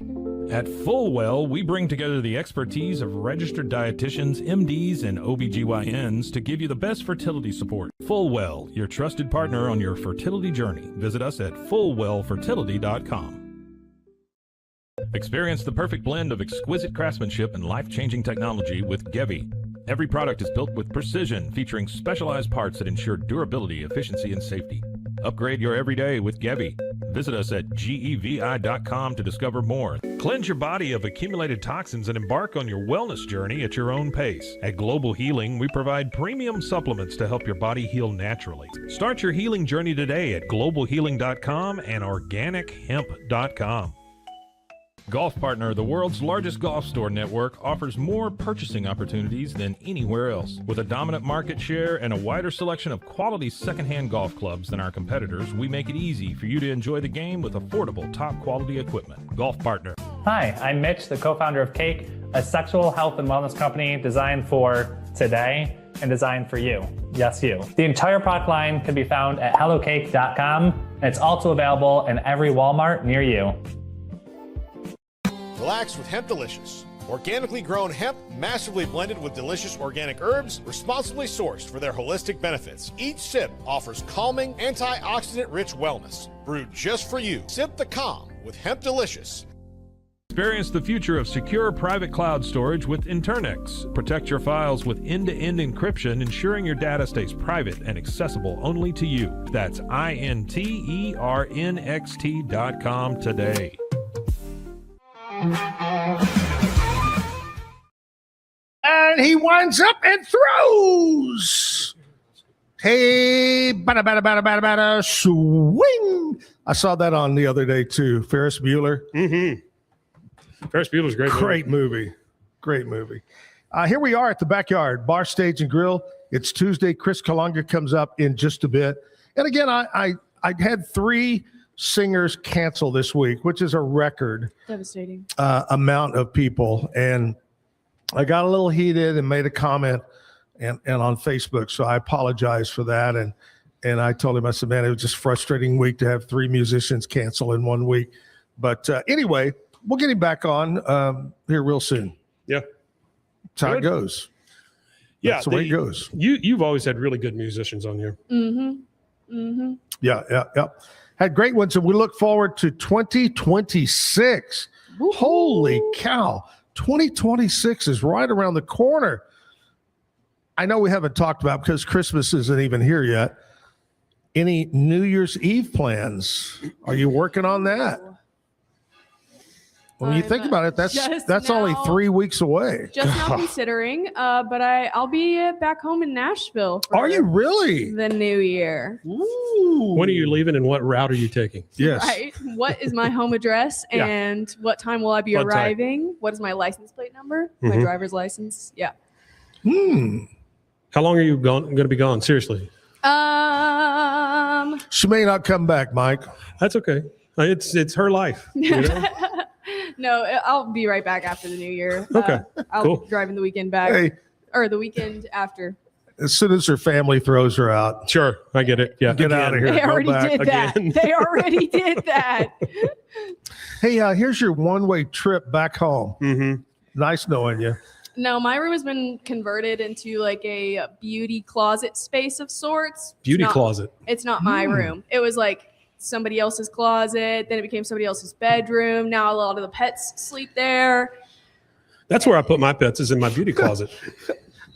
At Fullwell, we bring together the expertise of registered dietitians, MDs, and OBGYNs to give you the best fertility support. Fullwell, your trusted partner on your fertility journey. Visit us at fullwellfertility.com. Experience the perfect blend of exquisite craftsmanship and life-changing technology with Gevi. Every product is built with precision, featuring specialized parts that ensure durability, efficiency, and safety. Upgrade your everyday with Gevi. Visit us at gevi.com to discover more. Cleanse your body of accumulated toxins and embark on your wellness journey at your own pace. At Global Healing, we provide premium supplements to help your body heal naturally. Start your healing journey today at globalhealing.com and organichemp.com. Golf Partner, the world's largest golf store network, offers more purchasing opportunities than anywhere else. With a dominant market share and a wider selection of quality secondhand golf clubs than our competitors, we make it easy for you to enjoy the game with affordable, top-quality equipment. Golf Partner. Hi, I'm Mitch, the co-founder of Cake, a sexual health and wellness company designed for today and designed for you. Yes, you. The entire product line can be found at hellocake.com, and it's also available in every Walmart near you. Relax with Hemp Delicious. Organically grown hemp, massively blended with delicious organic herbs, responsibly sourced for their holistic benefits. Each sip offers calming, antioxidant-rich wellness. Brewed just for you. Sip the calm with Hemp Delicious. Experience the future of secure private cloud storage with Internix. Protect your files with end-to-end encryption, ensuring your data stays private and accessible only to you. That's INTERNXT.com today. And he winds up and throws. Hey, bada, swing. I saw that on the other day, too. Ferris Bueller. Mm-hmm. Ferris Bueller's great. Great movie. Great movie. Here we are at the Backyard Bar Stage and Grill. It's Tuesday. Chris Kalunga comes up in just a bit. And again, I had 3 singers cancel this week, which is a record Devastating amount of people. And I got a little heated and made a comment and on Facebook. So I apologize for that. And I told him, I said, man, it was just a frustrating week to have 3 musicians cancel in 1 week. But anyway, we'll get him back on here real soon. Yeah. That's how it goes. Yeah. That's the way it goes. You've always had really good musicians on here. Mm-hmm. Mm-hmm. Yeah. Had great ones. And we look forward to 2026. Woo-hoo. Holy cow. 2026 is right around the corner. I know we haven't talked about, because Christmas isn't even here yet, any New Year's Eve plans. Are you working on that? When you think about it, that's only 3 weeks away. Just now considering, but I'll be back home in Nashville. Are you really? The new year. Ooh. When are you leaving and what route are you taking? Yes. Right. What is my home address Yeah. and what time will I be What time? arriving? What is my license plate number? My Mhm. driver's license. Yeah. How long are you going to be gone? Seriously. She may not come back, Mike. That's okay. It's her life. You know? No, I'll be right back after the new year. Okay, I'll cool. be driving the weekend back. Hey. Or the weekend after. As soon as her family throws her out. Sure, I get it. Yeah, Get out of here. They Go already back. did that. Again. They already did that. Hey, here's your one-way trip back home. Mm-hmm. Nice knowing you. No, my room has been converted into like a beauty closet space of sorts. Beauty closet. It's not my room. It was like somebody else's closet. Then it became somebody else's bedroom. Now a lot of the pets sleep there. That's where I put my pets, is in my beauty closet.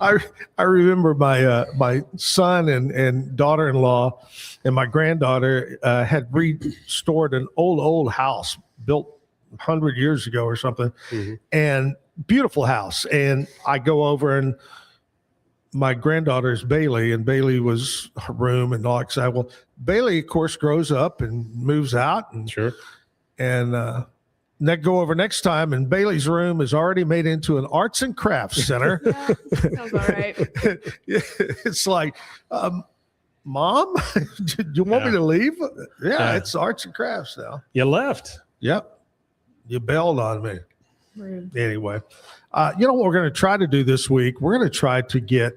I remember my son and daughter-in-law and my granddaughter had restored an old house built 100 years ago or something, and beautiful house. And I go over, and my granddaughter's Bailey, and Bailey was her room and all that. Well, Bailey, of course, grows up and moves out, and Sure. and go over next time, and Bailey's room is already made into an arts and crafts center. Sounds all right. It's like, Mom, do you want me to leave? Yeah, it's arts and crafts now. You left. Yep. You bailed on me. Rude. Anyway, you know what we're going to try to do this week? We're going to try to get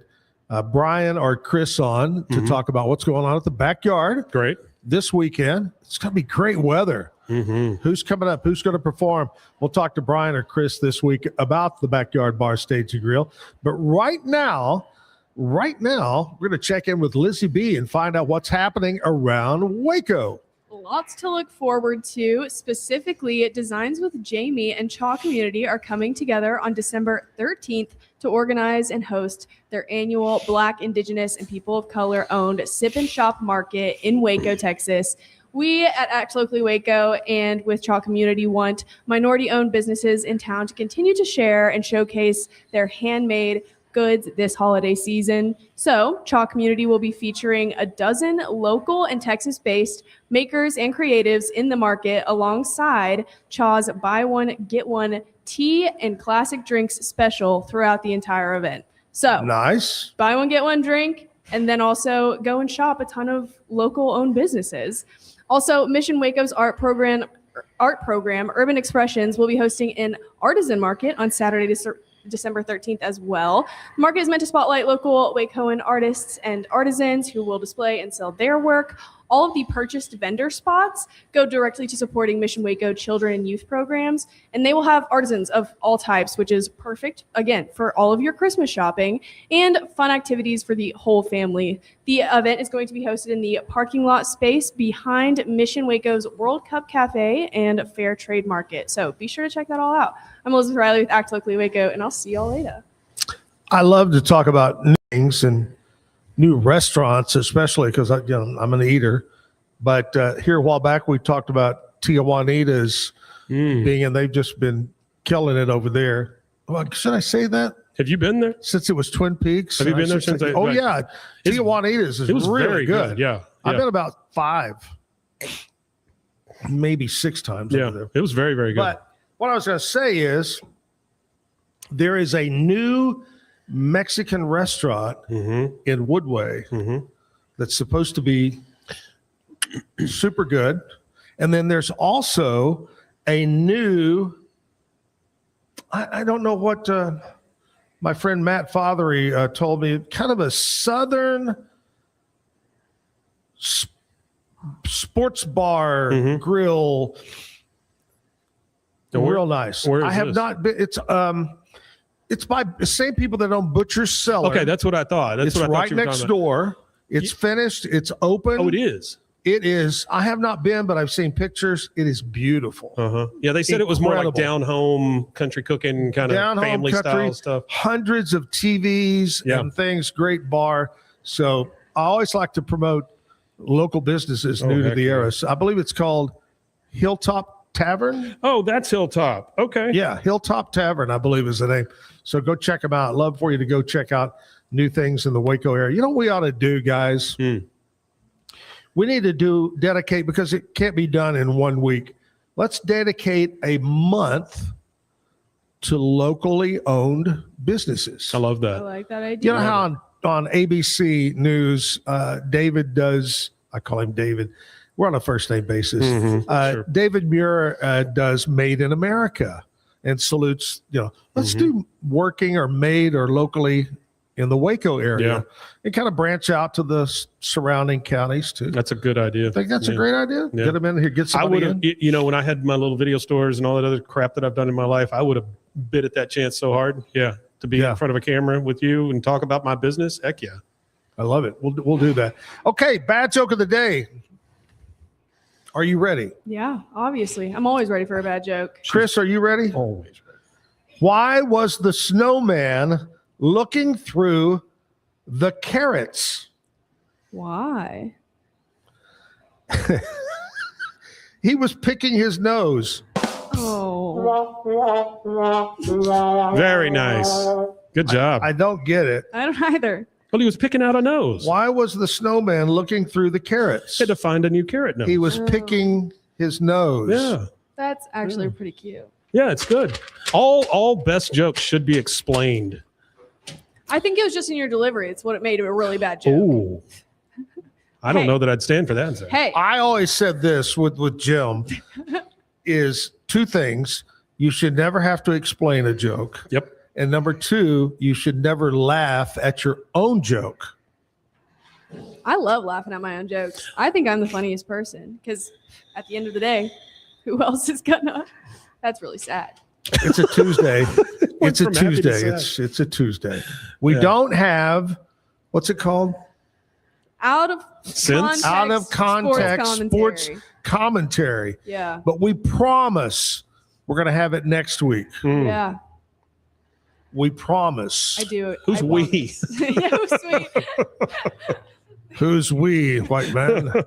Brian or Chris on to talk about what's going on at the backyard. Great. This weekend. It's going to be great weather. Who's coming up? Who's going to perform? We'll talk to Brian or Chris this week about the Backyard Bar, Stage and Grill. But right now, we're going to check in with Lizzie B and find out what's happening around Waco. Lots to look forward to. Specifically, Designs with Jamie and Chaw Community are coming together on December 13th to organize and host their annual Black, Indigenous, and People of Color owned Sip and Shop Market in Waco, Texas. We at Act Locally Waco and with Chaw Community want minority-owned businesses in town to continue to share and showcase their handmade goods this holiday season. So, Chaw Community will be featuring a dozen local and Texas-based makers and creatives in the market alongside Chaw's Buy One, Get One tea and classic drinks special throughout the entire event. So, Nice. buy one, get one drink, and then also go and shop a ton of local-owned businesses. Also, Mission Waco's art program, Urban Expressions, will be hosting an artisan market on Saturday, December 13th as well. The market is meant to spotlight local Wacoan artists and artisans who will display and sell their work. All of the purchased vendor spots go directly to supporting Mission Waco children and youth programs, and they will have artisans of all types, which is perfect, again, for all of your Christmas shopping and fun activities for the whole family. The event is going to be hosted in the parking lot space behind Mission Waco's World Cup Cafe and Fair Trade Market. So be sure to check that all out. I'm Elizabeth Riley with Act Locally Waco, and I'll see y'all later. I love to talk about new things and new restaurants, especially because I'm an eater. But here a while back, we talked about Tia Juanita's being, and they've just been killing it over there. Well, should I say that? Have you been there? Since it was Twin Peaks. Have you been there since? Yeah. Tia Juanita's is it was really very good. Yeah. I've been about 5, maybe 6 times over there. It was very, very good. But what I was going to say is there is a new Mexican restaurant in Woodway that's supposed to be super good. And then there's also a new, I don't know what my friend Matt Fothery told me, kind of a southern sports bar grill. Real nice. Where is I have this? not been. It's by the same people that own Butcher's Cellar. Okay, that's what I thought. That's It's what I thought right you were next talking about. door. It's finished. It's open. Oh, it is. It is. I have not been, but I've seen pictures. It is beautiful. Yeah, they said it was more like Incredible. down home country cooking kind of Down-home family country, style stuff. Hundreds of TVs and things. Great bar. So I always like to promote local businesses new to heck the yeah. era. So I believe it's called Hilltop Tavern. Oh, that's Hilltop. Okay. Yeah, Hilltop Tavern, I believe is the name. So go check them out. Love for you to go check out new things in the Waco area. You know what we ought to do, guys? We need to dedicate, because it can't be done in 1 week. Let's dedicate a month to locally owned businesses. I love that. I like that idea. You know how on ABC News, David does, I call him David. We're on a first name basis. Sure. David Muir does Made in America and salutes, let's do working or made or locally in the Waco area. Yeah. And kind of branch out to the surrounding counties too. That's a good idea. I think that's a great idea. Yeah. Get them in here, get I somebody would in. have, when I had my little video stores and all that other crap that I've done in my life, I would have bit at that chance so hard. Yeah. To be in front of a camera with you and talk about my business. Heck yeah. I love it. We'll do that. Okay. Bad joke of the day. Are you ready? Yeah, obviously. I'm always ready for a bad joke. Chris, are you ready? Always ready. Why was the snowman looking through the carrots? Why? He was picking his nose. Oh. Very nice. Good job. I don't get it. I don't either. Well, he was picking out a nose. Why was the snowman looking through the carrots? He had to find a new carrot nose. He was picking his nose. Yeah. That's actually pretty cute. Yeah, it's good. All best jokes should be explained. I think it was just in your delivery. It's what it made it a really bad joke. Ooh. I don't Hey. know that I'd stand for that. Zach. Hey. I always said this with Jim is two things. You should never have to explain a joke. Yep. And number two, you should never laugh at your own joke. I love laughing at my own jokes. I think I'm the funniest person because at the end of the day, who else is gonna? That's really sad. It's a Tuesday. It's a from happy to Tuesday. sad. It's a Tuesday. We Yeah. don't have, what's it called? Out of Since? context, Out of context sports commentary. commentary. Yeah. But we promise we're going to have it next week. Yeah. We promise. I do. Who's I we? promise. Yeah, who's we? Who's we, white man? All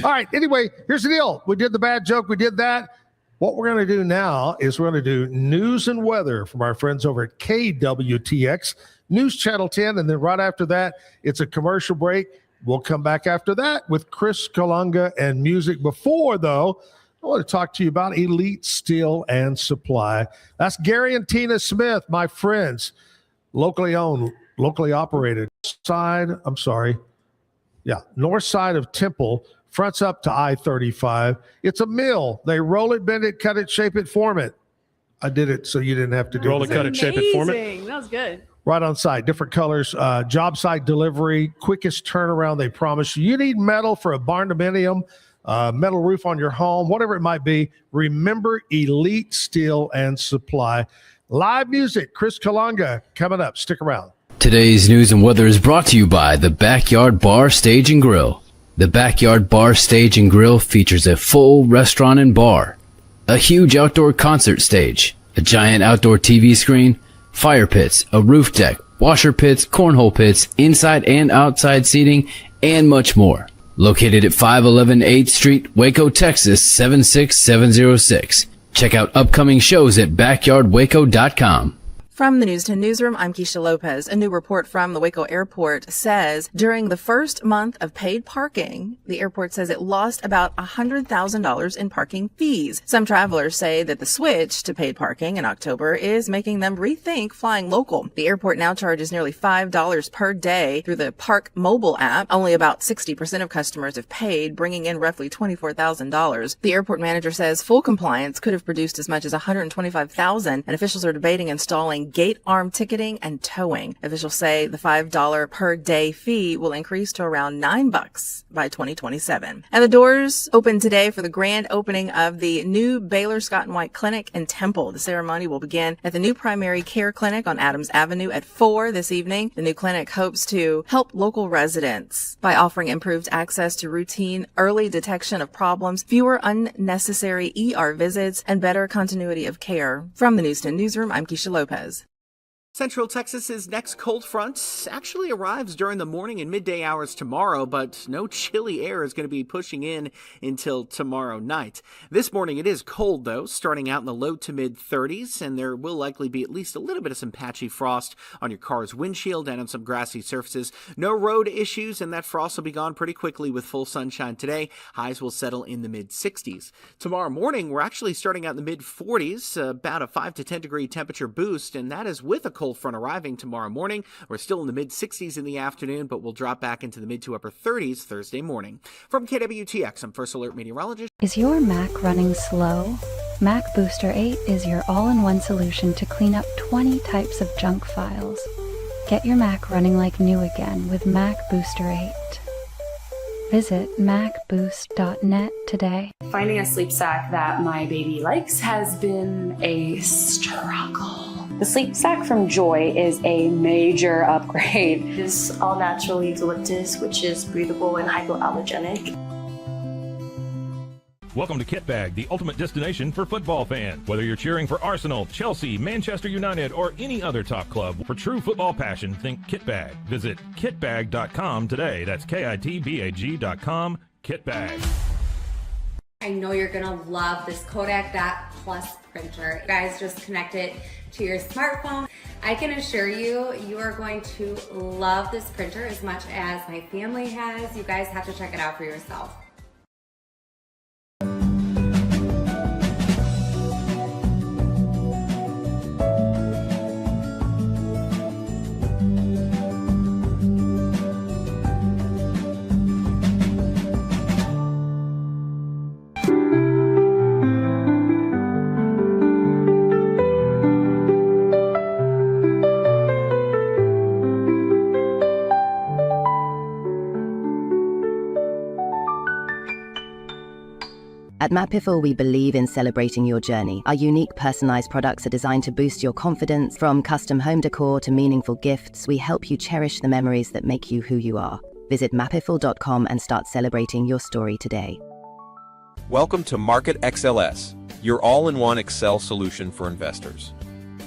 right. Anyway, here's the deal. We did the bad joke. We did that. What we're going to do now is we're going to do news and weather from our friends over at KWTX, News Channel 10. And then right after that, it's a commercial break. We'll come back after that with Chris Kalunga and music. Before, though, I want to talk to you about Elite Steel and Supply. That's Gary and Tina Smith, my friends, locally owned, locally operated. North side of Temple, fronts up to I-35. It's a mill. They roll it, bend it, cut it, shape it, form it. I did it so you didn't have to do Roll it. it, cut it, shape it, form it. Amazing. That was good. Right on site, different colors, job site delivery, quickest turnaround, they promise you. You need metal for a barn dominium, metal roof on your home, whatever it might be. Remember Elite Steel and Supply. Live music, Chris Kalunga coming up. Stick around. Today's news and weather is brought to you by the Backyard Bar, Stage and Grill. The Backyard Bar, Stage and Grill features a full restaurant and bar, a huge outdoor concert stage, a giant outdoor TV screen, fire pits, a roof deck, washer pits, cornhole pits, inside and outside seating, and much more. Located at 511 8th Street, Waco, Texas, 76706. Check out upcoming shows at backyardwaco.com. From the News 10 Newsroom, I'm Keisha Lopez. A new report from the Waco Airport says during the first month of paid parking, the airport says it lost about $100,000 in parking fees. Some travelers say that the switch to paid parking in October is making them rethink flying local. The airport now charges nearly $5 per day through the Park mobile app. Only about 60% of customers have paid, bringing in roughly $24,000. The airport manager says full compliance could have produced as much as $125,000, and officials are debating installing including gate arm ticketing and towing. Officials say the $5 per day fee will increase to around $9 by 2027. And the doors open today for the grand opening of the new Baylor Scott & White Clinic in Temple. The ceremony will begin at the new primary care clinic on Adams Avenue at 4 this evening. The new clinic hopes to help local residents by offering improved access to routine early detection of problems, fewer unnecessary ER visits, and better continuity of care. From the Newston Newsroom, I'm Keisha Lopez. Central Texas's next cold front actually arrives during the morning and midday hours tomorrow, but no chilly air is going to be pushing in until tomorrow night. This morning it is cold, though, starting out in the low to mid 30s, and there will likely be at least a little bit of some patchy frost on your car's windshield and on some grassy surfaces. No road issues, and that frost will be gone pretty quickly with full sunshine today. Highs will settle in the mid 60s. Tomorrow morning, we're actually starting out in the mid 40s, about a 5 to 10 degree temperature boost, and that is with a cold front arriving tomorrow morning. We're still in the mid 60s in the afternoon, but we'll drop back into the mid to upper 30s Thursday morning. From KWTX, I'm First Alert Meteorologist. Is your Mac running slow? Mac Booster 8 is your all-in-one solution to clean up 20 types of junk files. Get your Mac running like new again with Mac Booster 8. Visit macboost.net today. Finding a sleep sack that my baby likes has been a struggle. The sleep sack from Joy is a major upgrade. It is all natural eucalyptus, which is breathable and hypoallergenic. Welcome to Kit Bag, the ultimate destination for football fans. Whether you're cheering for Arsenal, Chelsea, Manchester United, or any other top club, for true football passion, think Kit Bag. Visit kitbag.com today. That's kitbag.com. Kit Bag. I know you're gonna love this Kodak Dot Plus printer. You guys just connect it to your smartphone. I can assure you, you are going to love this printer as much as my family has. You guys have to check it out for yourself. At Mapiful, we believe in celebrating your journey. Our unique personalized products are designed to boost your confidence. From custom home decor to meaningful gifts, we help you cherish the memories that make you who you are. Visit mapiful.com and start celebrating your story today. Welcome to Market XLS, your all-in-one Excel solution for investors.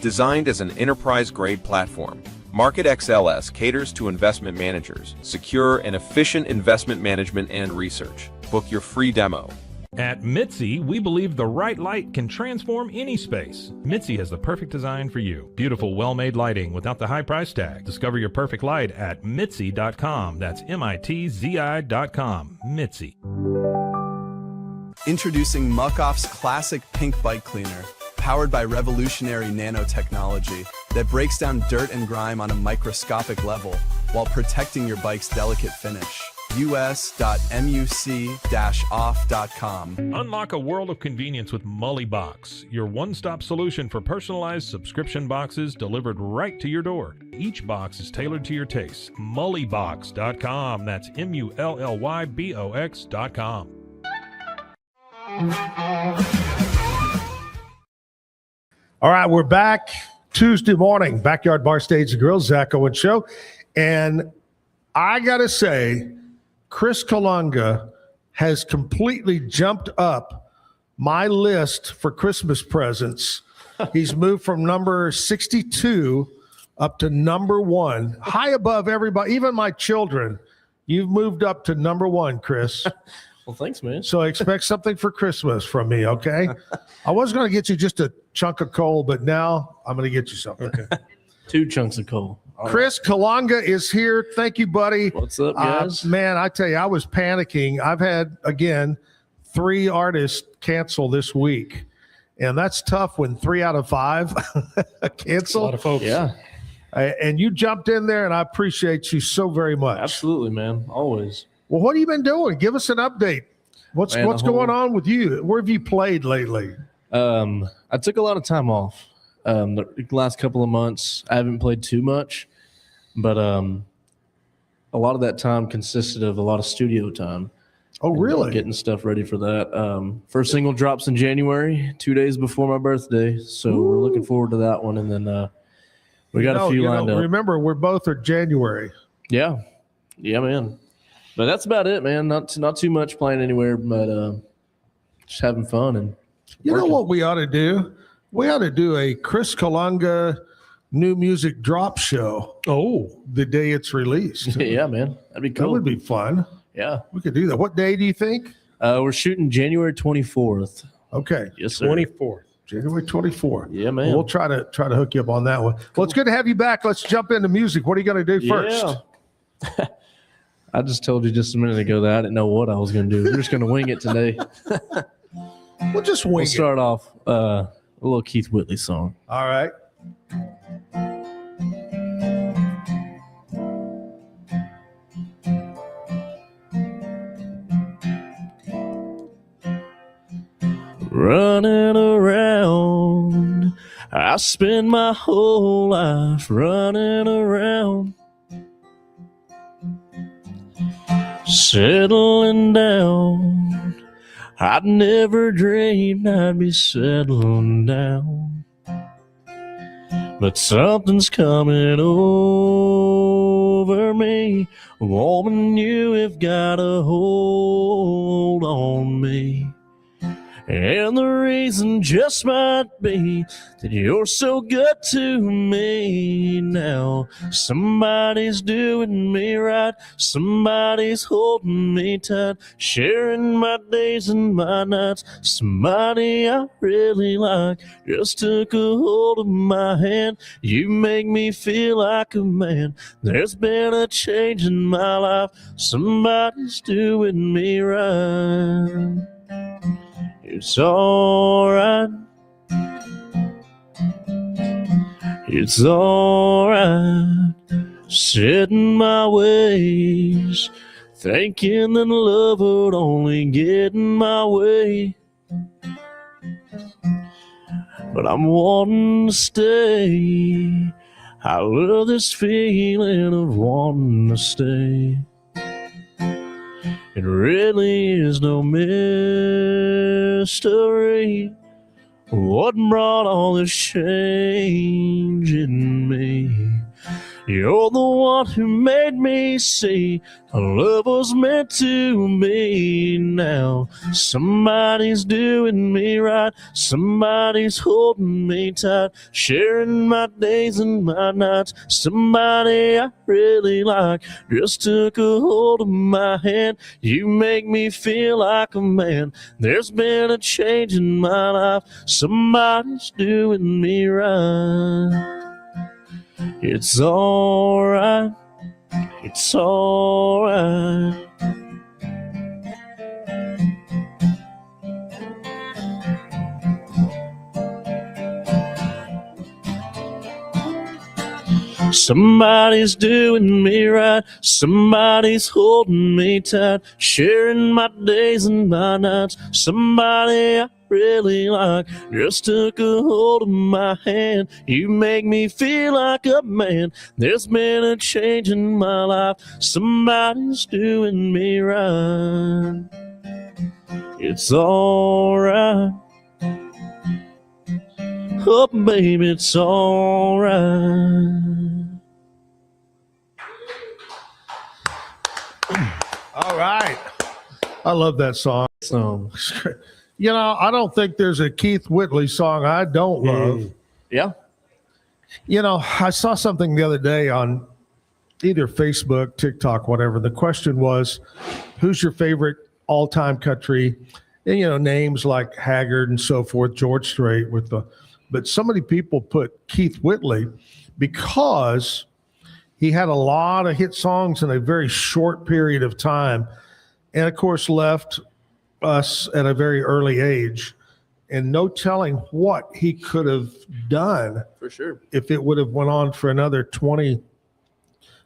Designed as an enterprise-grade platform, Market XLS caters to investment managers, secure and efficient investment management and research. Book your free demo. At Mitzi, we believe the right light can transform any space. Mitzi has the perfect design for you. Beautiful, well-made lighting without the high price tag. Discover your perfect light at Mitzi.com. That's MITZI.com. Mitzi. Introducing Muck-Off's classic pink bike cleaner, powered by revolutionary nanotechnology that breaks down dirt and grime on a microscopic level while protecting your bike's delicate finish. us.muc-off.com. Unlock a world of convenience with Mully Box, your one-stop solution for personalized subscription boxes delivered right to your door. Each box is tailored to your taste. Mullybox.com. That's MULLYBOX.com. All right, we're back Tuesday morning, Backyard Bar Stage and Grill, Zack Owen Show. And I got to say, Chris Kalunga has completely jumped up my list for Christmas presents. He's moved from number 62 up to number 1, high above everybody, even my children. You've moved up to number 1, Chris. Well, thanks, man. So expect something for Christmas from me, okay? I was going to get you just a chunk of coal, but now I'm going to get you something. Okay. 2 chunks of coal. Chris Kalunga is here. Thank you, buddy. What's up, guys? Man, I tell you, I was panicking. I've had, again, 3 artists cancel this week. And that's tough when 3 out of 5 cancel. A lot of folks. Yeah. And you jumped in there, and I appreciate you so very much. Absolutely, man. Always. Well, what have you been doing? Give us an update. What's going on with you? Where have you played lately? I took a lot of time off. The last couple of months, I haven't played too much, but a lot of that time consisted of a lot of studio time. Oh, really? Getting stuff ready for that. First single drops in January, 2 days before my birthday. So we're looking forward to that one. And then we got a few lined up. Remember, we're both are January. Yeah. Yeah, man. But that's about it, man. Not too much playing anywhere, but just having fun. And you know what we ought to do? We ought to do a Chris Kalanga new music drop show. Oh, the day it's released. Yeah, man. That'd be cool. That would be fun. Yeah. We could do that. What day do you think? We're shooting January 24th. Okay. Yes, sir. 24th. January 24th. Yeah, man. Well, we'll try to hook you up on that one. Well, it's good to have you back. Let's jump into music. What are you going to do first? I just told you just a minute ago that I didn't know what I was going to do. We're just going to wing it today. We'll just wing We'll start off a little Keith Whitley song. All right. Running around, I spend my whole life running around, settling down. I'd never dreamed I'd be settling down, but something's coming over me. Woman, you have got a hold on me. And the reason just might be that you're so good to me now. Somebody's doing me right, somebody's holding me tight, sharing my days and my nights. Somebody I really like just took a hold of my hand. You make me feel like a man. There's been a change in my life. Somebody's doing me right. It's alright. It's alright. Set in my ways, thinking that love would only get in my way. But I'm wanting to stay. I love this feeling of wanting to stay. It really is no mystery what brought all this change in me. You're the one who made me see love was meant to be. Now somebody's doing me right, somebody's holding me tight, sharing my days and my nights. Somebody I really like just took a hold of my hand. You make me feel like a man. There's been a change in my life. Somebody's doing me right. It's alright. It's alright. Somebody's doing me right, somebody's holding me tight, sharing my days and my nights. Somebody I really like just took a hold of my hand. You make me feel like a man. There's been a change in my life. Somebody's doing me right. It's alright. Oh, baby, it's alright. All right. I love that song. You know, I don't think there's a Keith Whitley song I don't love. Yeah. You know, I saw something the other day on either Facebook, TikTok, whatever. The question was, who's your favorite all-time country? And, you know, names like Haggard and so forth, George Strait but so many people put Keith Whitley because he had a lot of hit songs in a very short period of time. And of course, left us at a very early age, and no telling what he could have done for sure if it would have went on for another 20,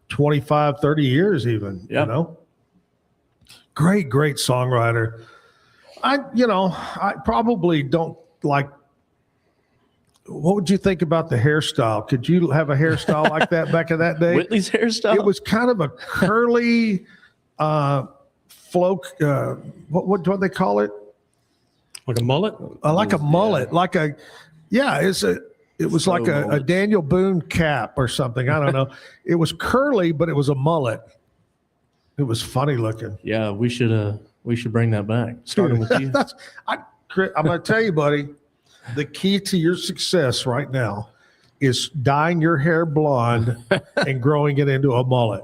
25, 30 years even. You know, great songwriter. I probably don't like what would you think about the hairstyle? Could you have a hairstyle like that back in that day? Whitney's hairstyle? It was kind of a curly float. What do they call it? Like a mullet? Like a mullet. Like a, yeah, it was like a Daniel Boone cap or something. I don't know. It was curly, but it was a mullet. It was funny looking. Yeah, we should bring that back. Starting with you. I'm going to tell you, buddy, the key to your success right now is dyeing your hair blonde and growing it into a mullet.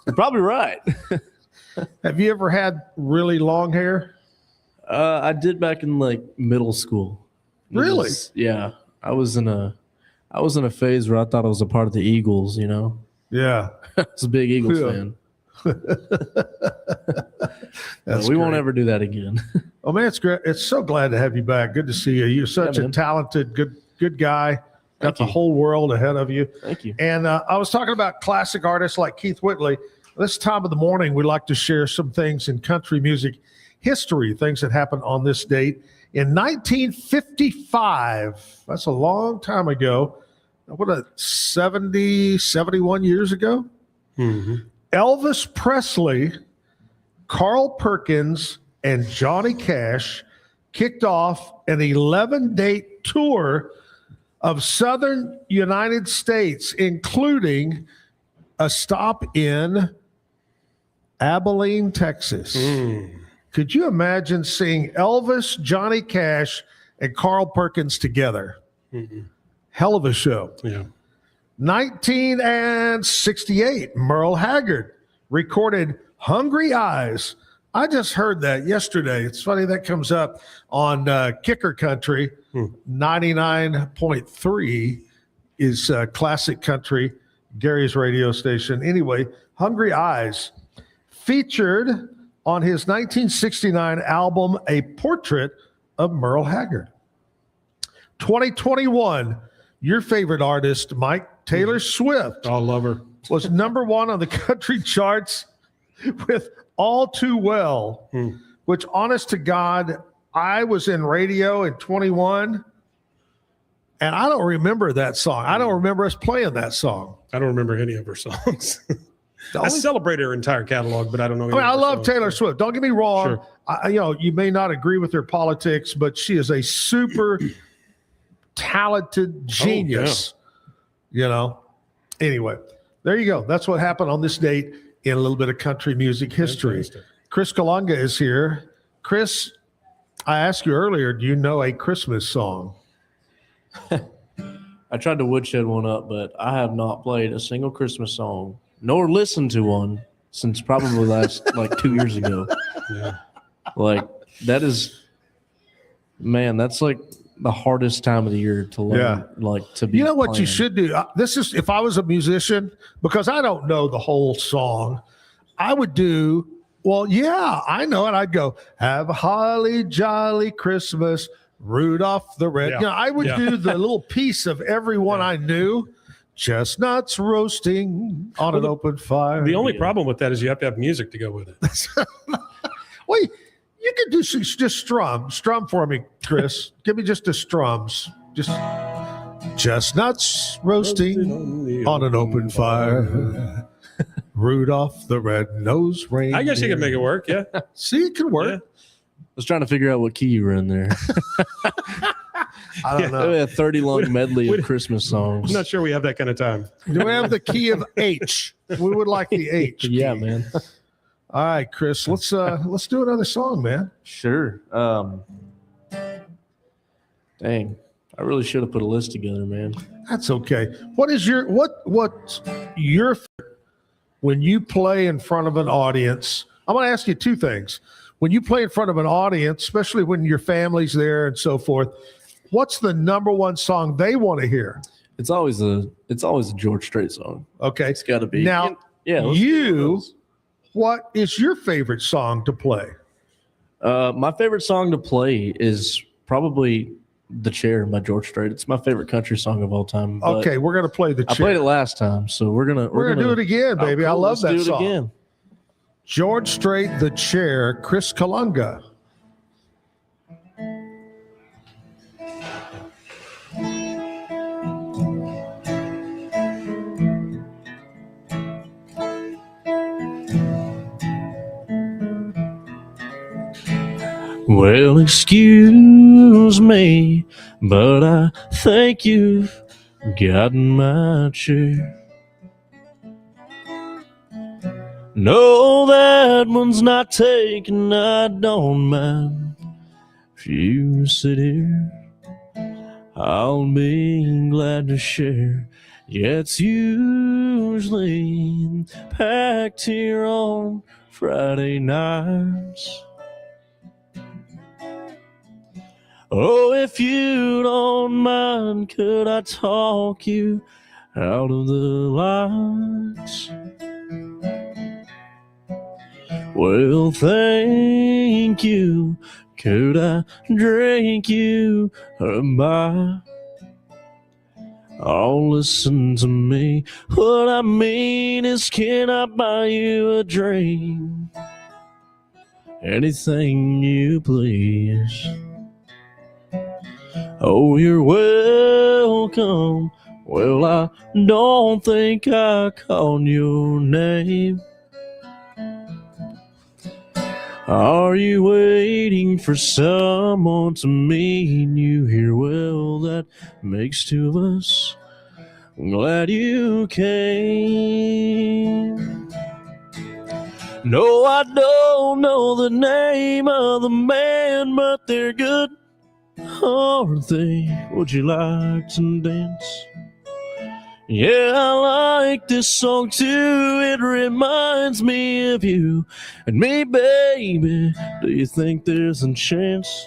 You're probably right. Have you ever had really long hair? I did back in like middle school. Really? Yeah. I was in a phase where I thought I was a part of the Eagles, you know? Yeah. I was a big Eagles fan. We won't ever do that again. Oh man, it's great. It's so glad to have you back. Good to see you. You're such a talented, good guy. Got the whole world ahead of you. Thank you. And I was talking about classic artists like Keith Whitley. This time of the morning, we like to share some things in country music history, things that happened on this date. In 1955, that's a long time ago. What, 71 years ago? Mm-hmm. Elvis Presley, Carl Perkins, and Johnny Cash kicked off an 11-date tour of southern United States, including a stop in Abilene, Texas. Could you imagine seeing Elvis, Johnny Cash, and Carl Perkins together? Hell of a show. Yeah. 1968, Merle Haggard recorded Hungry Eyes. I just heard that yesterday. It's funny that comes up on Kicker Country. 99.3 is classic country, Gary's radio station. Anyway, Hungry Eyes featured on his 1969 album, A Portrait of Merle Haggard. 2021, your favorite artist, Mike, Taylor Swift. I love her. Was number one on the country charts with All Too Well, which, honest to God, I was in radio in 21, and I don't remember that song. I don't remember us playing that song. I don't remember any of her songs. I celebrate her entire catalog, but I don't know. I love Taylor Swift. Don't get me wrong. Sure. You may not agree with her politics, but she is a super talented genius. Anyway, there you go. That's what happened on this date in a little bit of country music history. Fantastic. Chris Kalunga is here. Chris, I asked you earlier, do you know a Christmas song? I tried to woodshed one up, but I have not played a single Christmas song, nor listened to one since probably last 2 years ago. Yeah. That's like the hardest time of the year to learn, to be. You know what playing. you should do? This is, if I was a musician, because I don't know the whole song, I would do, I know it. I'd go, have a holly jolly Christmas, Rudolph the Red. Yeah. I would do the little piece of everyone I knew. Chestnuts roasting on an open fire. The only problem with that is you have to have music to go with it. Well, you could do just strum for me, Chris. Give me just the strums. Just chestnuts roasting on an open fire. Rudolph the red-nosed reindeer. I guess you can make it work. Yeah. See, it can work. I was trying to figure out what key you were in there. I don't know. A 30 long medley of Christmas songs. I'm not sure we have that kind of time. Do we have the key of H? We would like the H. Yeah, key. man. All right, Chris. Let's do another song, man. Sure. Dang, I really should have put a list together, man. That's okay. What's your when you play in front of an audience? I'm going to ask you two things. When you play in front of an audience, especially when your family's there and so forth, what's the number one song they want to hear? It's always a George Strait song. Okay, it's got to be. Now, what is your favorite song to play? My favorite song to play is probably "The Chair" by George Strait. It's my favorite country song of all time. Okay, we're gonna play "The Chair." I played it last time, so we're gonna do it again, baby. Cool. I love that Let's do it song. again. George Strait, "The Chair," Chris Kalunga. Well, excuse me, but I think you've gotten my chair. No, that one's not taken. I don't mind if you sit here. I'll be glad to share. Yeah, it's usually packed here on Friday nights. Oh, if you don't mind, could I talk you out of the lights? Well, thank you. Could I drink you a bite? Oh, listen to me. What I mean is, can I buy you a drink? Anything you please. Oh, you're welcome. Well, I don't think I called your name. Are you waiting for someone to meet you here? Well, that makes two of us. I'm glad you came. No, I don't know the name of the man, but they're good, aren't they? Would you like to dance? Yeah, I like this song too. It reminds me of you and me, baby. Do you think there's a chance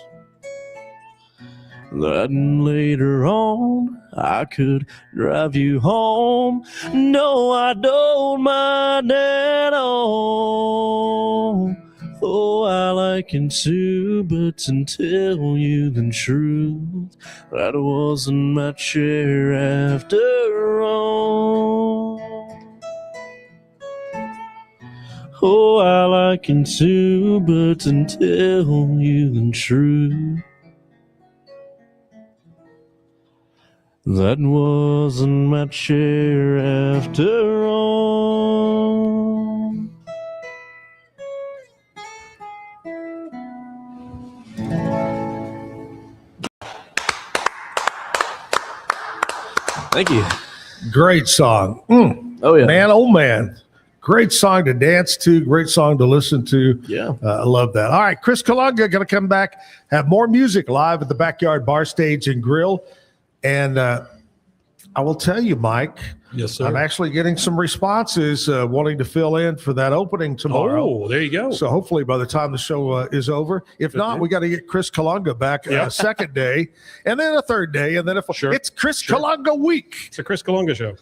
that later on I could drive you home? No, I don't mind at all. Oh, I like it too, but to tell you the truth, that wasn't my chair after all. Oh, I like it too, but to tell you the truth, that wasn't my chair after all. Thank you. Great song. Oh, yeah. Man, oh, man. Great song to dance to. Great song to listen to. Yeah. I love that. All right, Chris Kalunga going to come back, have more music live at the Backyard Bar Stage and Grill. And I will tell you, Mike. Yes, sir. I'm actually getting some responses wanting to fill in for that opening tomorrow. Oh, there you go. So hopefully by the time the show is over, if not, we got to get Chris Kalunga back a second day, and then a third day, and then it's Chris Kalunga week. It's a Chris Kalunga show.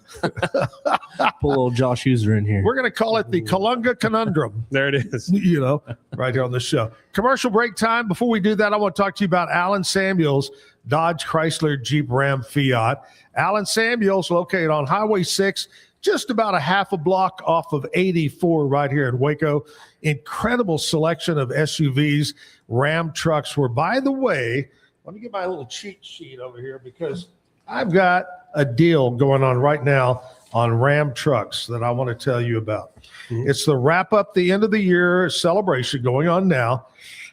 Pull old Josh User in here. We're going to call it the Kalunga Conundrum. There it is. You know, right here on the show. Commercial break time. Before we do that, I want to talk to you about Alan Samuels, Dodge, Chrysler, Jeep, Ram, Fiat. Alan Samuels, located on Highway 6, just about a half a block off of 84 right here in Waco. Incredible selection of SUVs, Ram trucks. Where, by the way, let me get my little cheat sheet over here because I've got a deal going on right now on Ram trucks that I want to tell you about. Mm-hmm. It's the wrap up the end of the year celebration going on now.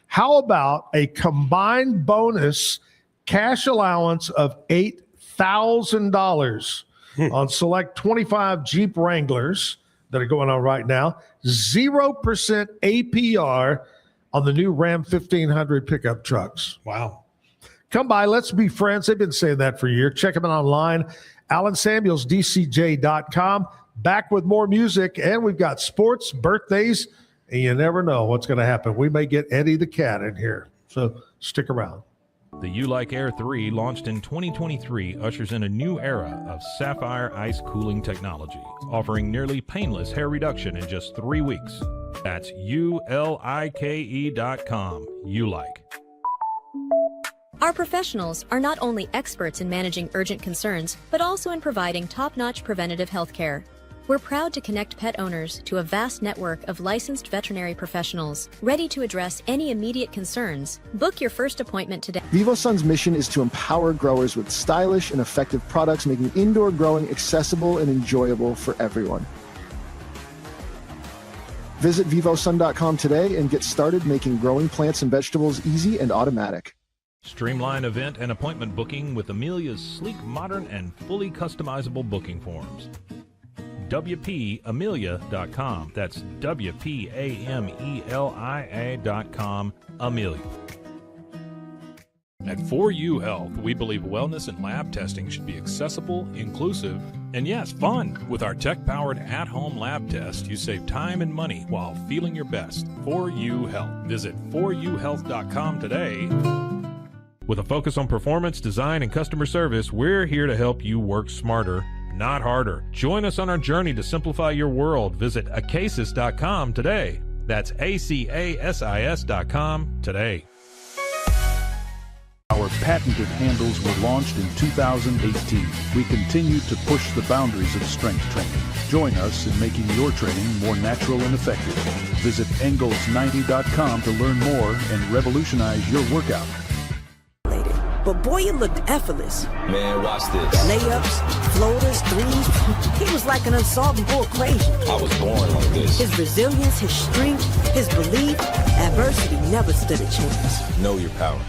How about a combined bonus cash allowance of $8,000 on select 25 Jeep Wranglers that are going on right now? 0% APR on the new Ram 1500 pickup trucks. Wow. Come by. Let's be friends. They've been saying that for a year. Check them out online. AlanSamuelsDCJ.com. Back with more music, and we've got sports, birthdays, and you never know what's going to happen. We may get Eddie the Cat in here, so stick around. The U-Like Air 3, launched in 2023, ushers in a new era of sapphire ice cooling technology, offering nearly painless hair reduction in just 3 weeks. That's ULIKE.com. U-Like. Our professionals are not only experts in managing urgent concerns, but also in providing top-notch preventative health care. We're proud to connect pet owners to a vast network of licensed veterinary professionals, ready to address any immediate concerns. Book your first appointment today. VivoSun's mission is to empower growers with stylish and effective products, making indoor growing accessible and enjoyable for everyone. Visit vivosun.com today and get started making growing plants and vegetables easy and automatic. Streamline event and appointment booking with Amelia's sleek, modern, and fully customizable booking forms. WPAmelia.com. That's WPAMELIA.com. Amelia. At 4U Health, we believe wellness and lab testing should be accessible, inclusive, and yes, fun. With our tech-powered at-home lab test, you save time and money while feeling your best. 4U Health. Visit 4uhealth.com today. With a focus on performance, design, and customer service, we're here to help you work smarter, not harder. Join us on our journey to simplify your world. Visit acasis.com today. That's ACASIS.com today. Our patented handles were launched in 2018. We continue to push the boundaries of strength training. Join us in making your training more natural and effective. Visit Engels90.com to learn more and revolutionize your workout. But boy, it looked effortless. Man, watch this. Layups, floaters, threes. He was like an unsolvable equation. I was born like this. His resilience, his strength, his belief, adversity never stood a chance. Know your power.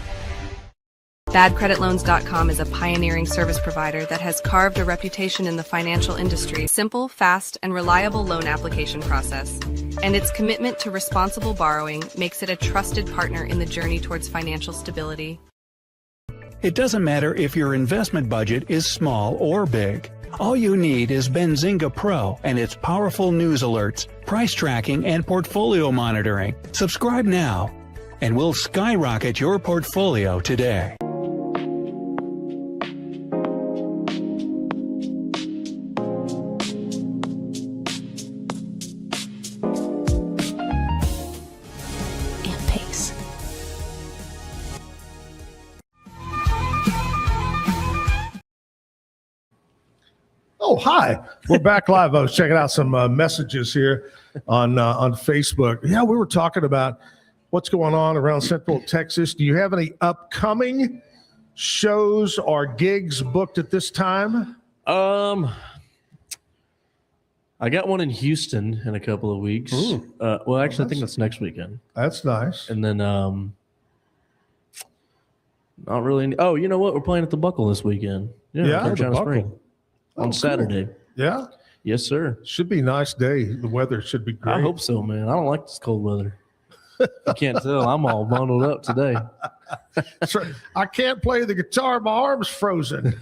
BadCreditLoans.com is a pioneering service provider that has carved a reputation in the financial industry. Simple, fast, and reliable loan application process. And its commitment to responsible borrowing makes it a trusted partner in the journey towards financial stability. It doesn't matter if your investment budget is small or big. All you need is Benzinga Pro and its powerful news alerts, price tracking, and portfolio monitoring. Subscribe now, and we'll skyrocket your portfolio today. Oh, hi. We're back live. I was checking out some messages here on Facebook. Yeah, we were talking about what's going on around Central Texas. Do you have any upcoming shows or gigs booked at this time? I got one in Houston in a couple of weeks. Well, actually, I think that's next weekend. That's nice. And then, not really. Oh, you know what? We're playing at the Buckle this weekend. Yeah, China Spring. On Saturday. Cool. Yeah? Yes, sir. Should be a nice day. The weather should be great. I hope so, man. I don't like this cold weather. You can't tell. I'm all bundled up today. I can't play the guitar. My arm's frozen.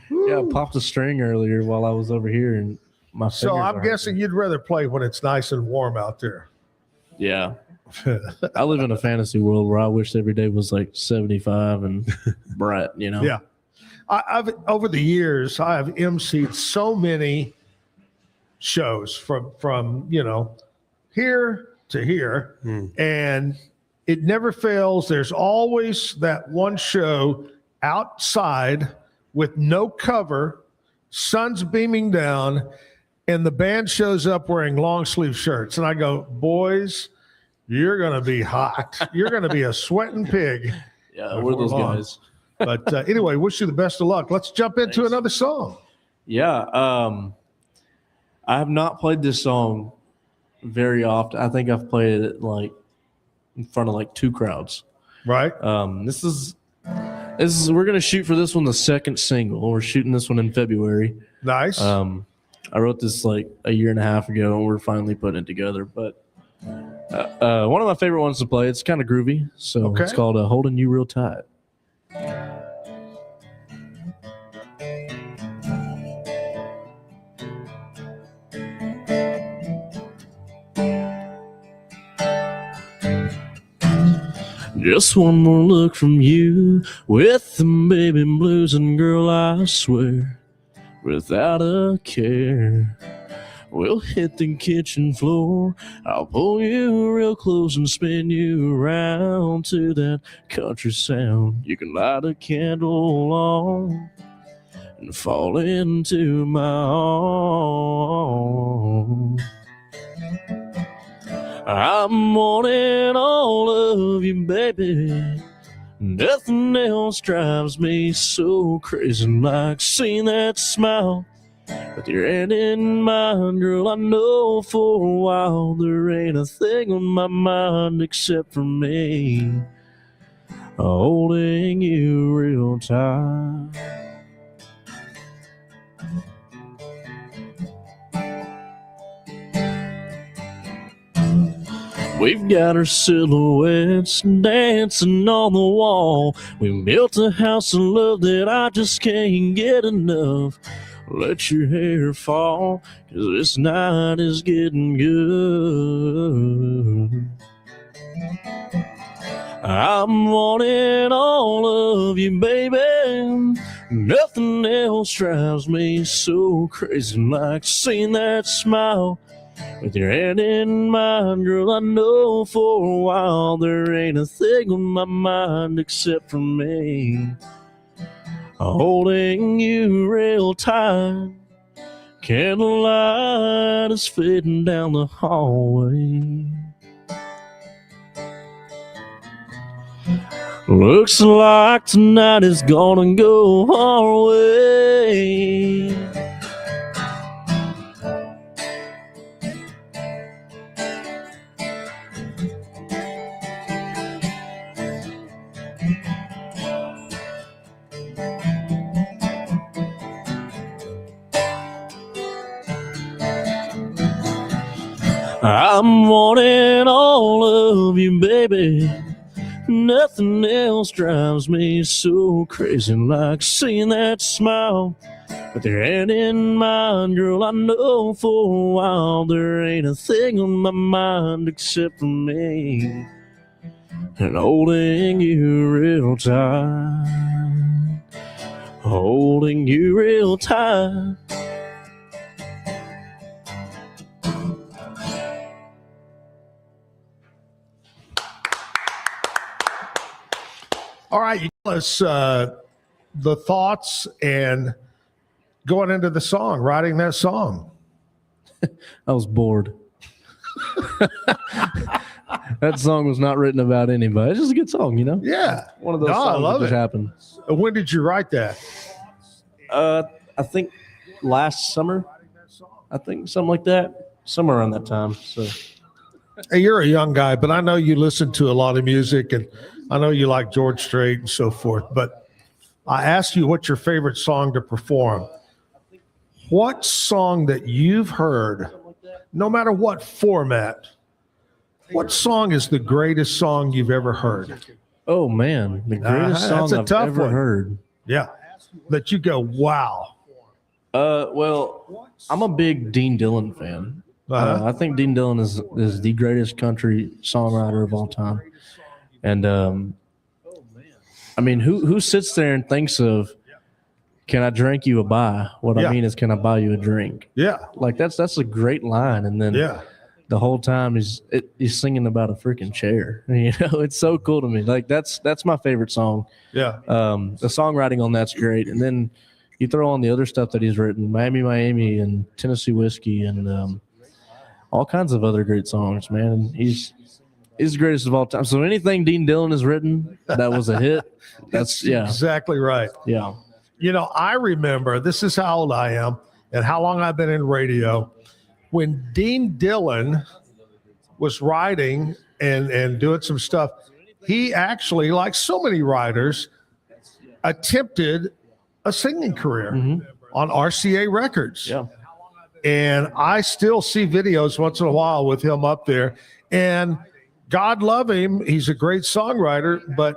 Yeah, I popped a string earlier while I was over here. And my So I'm guessing you'd rather play when it's nice and warm out there. Yeah. I live in a fantasy world where I wish every day was like 75 and bright, you know? Yeah. I've over the years, I have emceed so many shows from here to here, and it never fails. There's always that one show outside with no cover, sun's beaming down, and the band shows up wearing long sleeve shirts, and I go, boys, you're gonna be hot. You're gonna be a sweating pig. Yeah, we're those guys. But anyway, wish you the best of luck. Let's jump into another song. Yeah. I have not played this song very often. I think I've played it like in front of like 2 crowds. Right. This is we're going to shoot for this one, the second single. We're shooting this one in February. Nice. I wrote this like a year and a half ago, and we're finally putting it together. But one of my favorite ones to play, it's kind of groovy. So It's called Holding You Real Tight. Just one more look from you with the baby blues, and girl, I swear, without a care, we'll hit the kitchen floor. I'll pull you real close and spin you around to that country sound. You can light a candle on and fall into my arms. I'm wanting all of you, baby. Nothing else drives me so crazy like seeing that smile With your hand in mine, girl, I know for a while there ain't a thing on my mind except for me holding you real tight. We've got our silhouettes dancing on the wall. We built a house of love that I just can't get enough. Let your hair fall, 'cause this night is getting good. I'm wanting all of you, baby. Nothing else drives me so crazy like seeing that smile. With your hand in mine, girl, I know for a while there ain't a thing on my mind except for me holding you real tight. Candlelight is fading down the hallway. Looks like tonight is gonna go our way. I'm wanting all of you, baby. Nothing else drives me so crazy like seeing that smile. With your hand in mine, girl, I know for a while there ain't a thing on my mind except for me and holding you real tight. Holding you real tight. All right, you tell us the thoughts and going into the song, writing that song. I was bored. That song was not written about anybody. It's just a good song, you know? Yeah. One of those songs that just happened. When did you write that? I think last summer. I think something like that. Somewhere around that time. So Hey, you're a young guy, but I know you listen to a lot of music, and I know you like George Strait and so forth. But I asked you what's your favorite song to perform. What song that you've heard, no matter what format, what song is the greatest song you've ever heard? Oh man, the greatest song I've ever heard. Yeah, that you go, wow. Well, I'm a big Dean Dillon fan. I think Dean Dillon is the greatest country songwriter of all time. And I mean, who sits there and thinks of, can I drink you a buy? What I mean is, can I buy you a drink? Yeah. Like that's a great line. And then the whole time he's singing about a freaking chair. You know, it's so cool to me. Like that's my favorite song. Yeah. The songwriting on that's great. And then you throw on the other stuff that he's written, Miami and Tennessee Whiskey and all kinds of other great songs, man. And he's the greatest of all time. So anything Dean Dillon has written that was a hit, that's exactly right. Yeah. You know, I remember, this is how old I am and how long I've been in radio. When Dean Dillon was writing and doing some stuff, he actually, like so many writers, attempted a singing career on RCA Records. Yeah. And I still see videos once in a while with him up there. And God love him. He's a great songwriter, but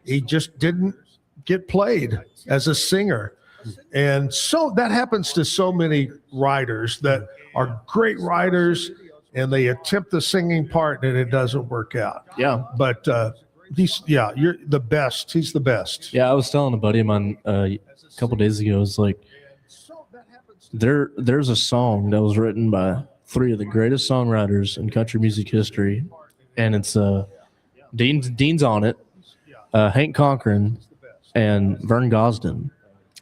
he just didn't get played as a singer. And so that happens to so many writers that are great writers and they attempt the singing part and it doesn't work out. Yeah. But you're the best. He's the best. Yeah, I was telling a buddy of mine a couple days ago, it's like there's a song that was written by three of the greatest songwriters in country music history, and it's Dean's on it, Hank Cochran, and Vern Gosdin.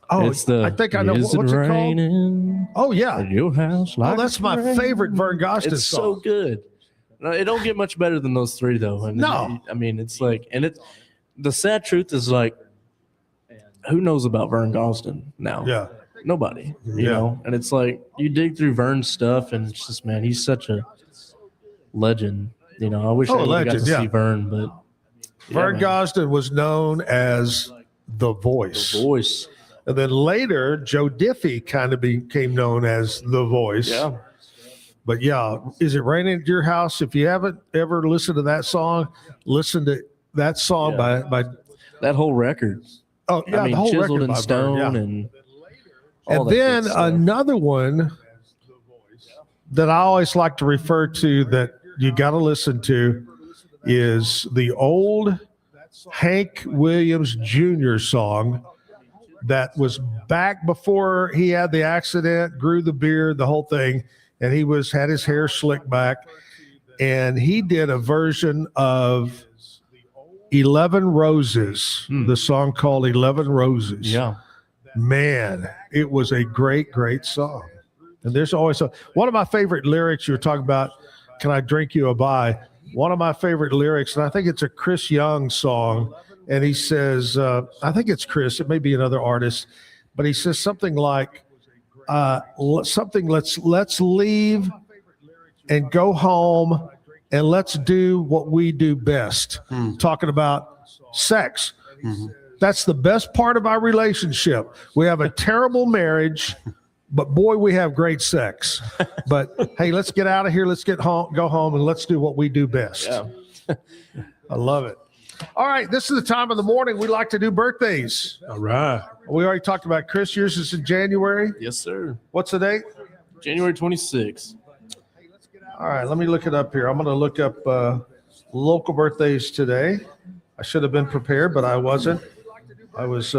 Oh, it's I think I know what's it called. Oh yeah, at your house. Like that's my favorite Vern Gosdin it's song. So good. It don't get much better than those three though. And no, I mean it's like, and the sad truth is like, who knows about Vern Gosdin now? Yeah. Nobody. You Yeah. know, and it's like you dig through Vern's stuff, and it's just, man, he's such a legend. You know, I wish I would have got to see Vern, but Vern Gosdin was known as the Voice. The Voice. And then later, Joe Diffie kind of became known as the Voice. Yeah. But yeah, Is It Raining at Your House? If you haven't ever listened to that song, listen to that song by that whole record. Oh yeah, I mean, the whole Chiseled record in by Stone Vern, yeah. and And then another one that I always like to refer to that you got to listen to is the old Hank Williams Jr. song that was back before he had the accident, grew the beard, the whole thing, and he had his hair slicked back, and he did a version of 11 Roses, the song called 11 Roses. Yeah. Man, it was a great, great song. And there's always one of my favorite lyrics you were talking about, Can I Drink You a Bye? One of my favorite lyrics, and I think it's a Chris Young song, and he says, I think it's Chris, it may be another artist, but he says something like, let's leave and go home and let's do what we do best. Talking about sex. That's the best part of our relationship. We have a terrible marriage, but boy, we have great sex. But hey, let's get out of here. Let's go home, and let's do what we do best. Yeah. I love it. All right, this is the time of the morning we like to do birthdays. All right. We already talked about Chris. Yours is in January. Yes, sir. What's the date? January 26th. All right, let me look it up here. I'm going to look up local birthdays today. I should have been prepared, but I wasn't. I was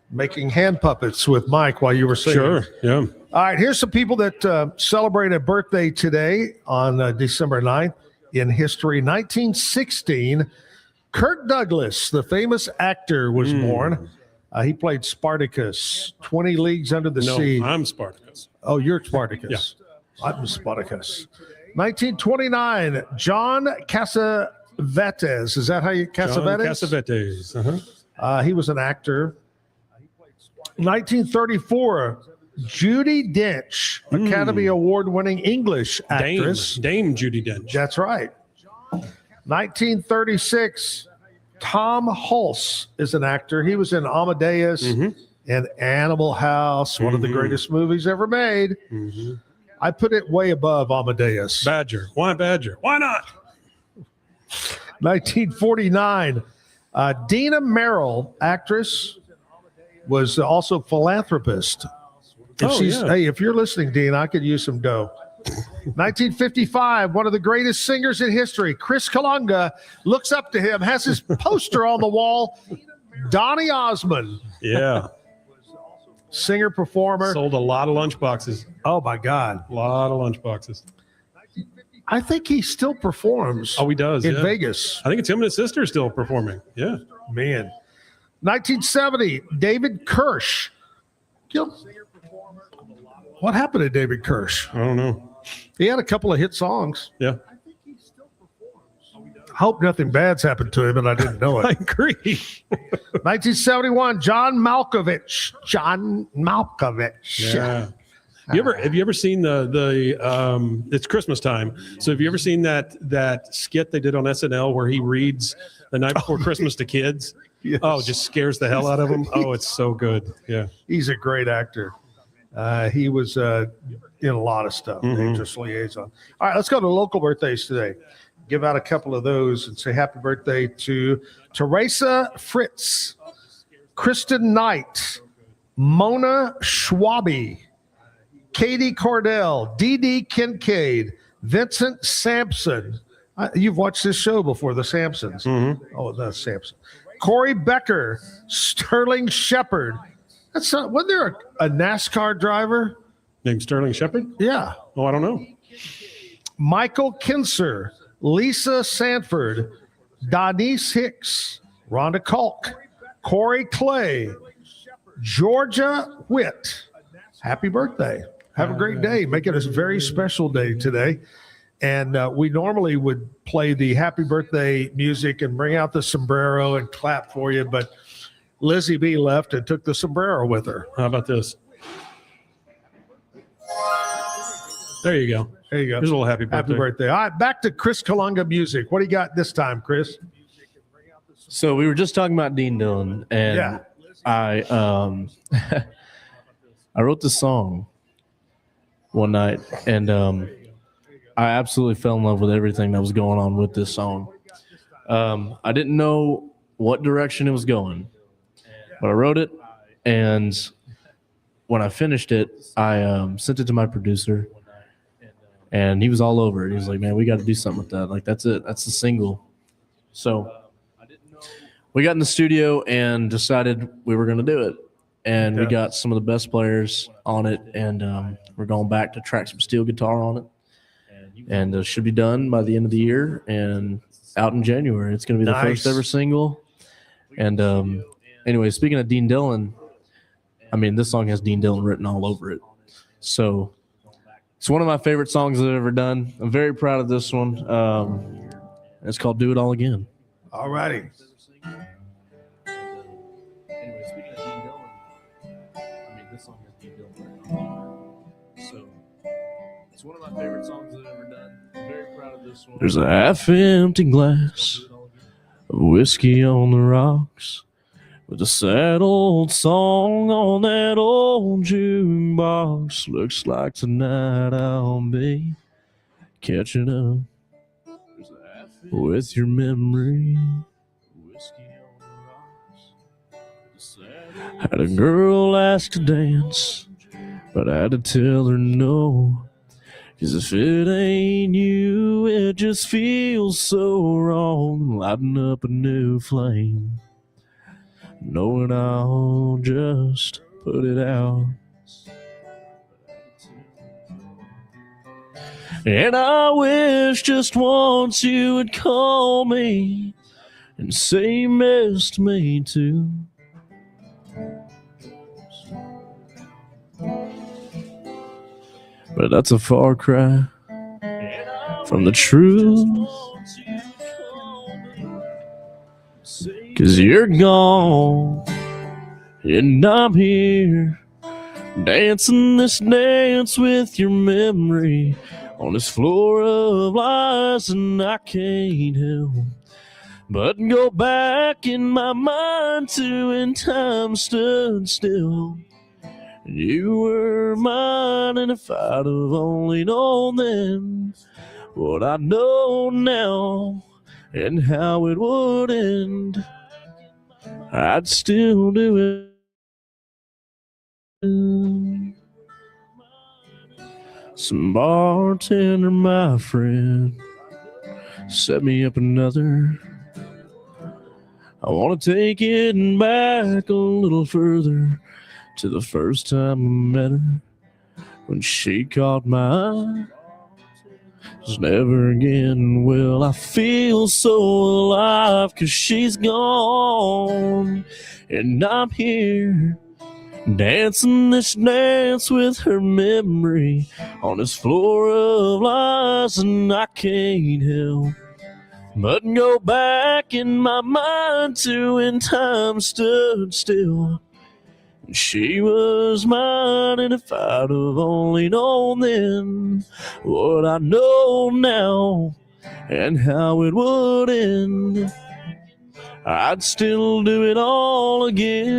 making hand puppets with Mike while you were singing. Sure, yeah. All right, here's some people that celebrate a birthday today on December 9th in history. 1916, Kirk Douglas, the famous actor, was born. He played Spartacus, 20 Leagues Under the Sea. I'm Spartacus. Oh, you're Spartacus. Yeah. I'm Spartacus. 1929, John Cassavetes. Is that how you Cassavetes? John Cassavetes. Uh-huh. He was an actor. 1934, Judi Dench, Academy Award-winning English actress. Dame Judi Dench. That's right. 1936, Tom Hulse is an actor. He was in Amadeus and Animal House, one of the greatest movies ever made. I put it way above Amadeus. Badger. Why Badger? Why not? 1949, Dina Merrill, actress, was also philanthropist. Hey, if you're listening, Dean, I could use some dough. 1955, one of the greatest singers in history, Chris Kalunga, looks up to him, has his poster on the wall. Donny Osmond. Yeah. Singer, performer. Sold a lot of lunchboxes. Oh, my God. A lot of lunchboxes. I think he still performs. Oh, he does. In Vegas. I think it's him and his sister still performing. Yeah. Man. 1970, David Kirsch. What happened to David Kirsch? I don't know. He had a couple of hit songs. Yeah. I hope nothing bad's happened to him and I didn't know it. I agree. 1971, John Malkovich. Yeah. Have you ever seen the it's Christmas time. So have you ever seen that skit they did on SNL where he reads The Night Before Christmas to kids? Yes. Oh, just scares the hell out of them. Oh, it's so good. Yeah. He's a great actor. He was in a lot of stuff. Dangerous Liaison. All right, let's go to local birthdays today. Give out a couple of those and say happy birthday to Teresa Fritz, Kristen Knight, Mona Schwabe, Katie Cordell, Dee Kincaid, Vincent Sampson. You've watched this show before, The Sampsons. Oh, the Sampson. Corey Becker, Sterling Shepard. Wasn't there a NASCAR driver named Sterling Shepard? Yeah. Oh, I don't know. Michael Kinser, Lisa Sanford, Donise Hicks, Rhonda Kalk, Corey Clay, Georgia Witt. Happy birthday. Have a great day. Make it a very special day today. And we normally would play the happy birthday music and bring out the sombrero and clap for you. But Lizzie B left and took the sombrero with her. How about this? There you go. There you go. Here's a little happy birthday. Happy birthday. All right, back to Chris Kalunga music. What do you got this time, Chris? So we were just talking about Dean Dillon, and Yeah. I I wrote this song one night, and I absolutely fell in love with everything that was going on with this song. I didn't know what direction it was going, but I wrote it, and when I finished it, I sent it to my producer, and he was all over it. He was like, "Man, we got to do something with that. Like, that's it. That's the single." So we got in the studio and decided we were going to do it. And we got some of the best players on it, and we're going back to track some steel guitar on it. And it should be done by the end of the year and out in January. It's going to be the first ever single. And anyway, speaking of Dean Dillon, I mean, this song has Dean Dillon written all over it. So it's one of my favorite songs I've ever done. I'm very proud of this one. It's called Do It All Again. All righty. Anyway, speaking of Dean Dillon, I mean, this song has Dean Dillon written all over it. So it's one of my favorite songs I've ever done. I'm very proud of this one. There's a half-empty glass of whiskey on the rocks with a sad old song on that old jukebox. Looks like tonight I'll be catching up with your memory. Had a girl ask to dance, but I had to tell her no. 'Cause if it ain't you, it just feels so wrong. Lighting up a new flame, knowing I'll just put it out. And I wish just once you would call me and say you missed me too. But that's a far cry from the truth. 'Cause you're gone and I'm here dancing this dance with your memory on this floor of lies, and I can't help but go back in my mind to when time stood still. You were mine, and if I'd have only known then what I know now and how it would end, I'd still do it. Some bartender, my friend, set me up another. I want to take it back a little further to the first time I met her, when she caught my eye. 'Cause never again will I feel so alive, 'cause she's gone and I'm here dancing this dance with her memory on this floor of lies, and I can't help but go back in my mind to when time stood still. She was mine, and if I'd have only known then what I know now and how it would end, I'd still do it all again.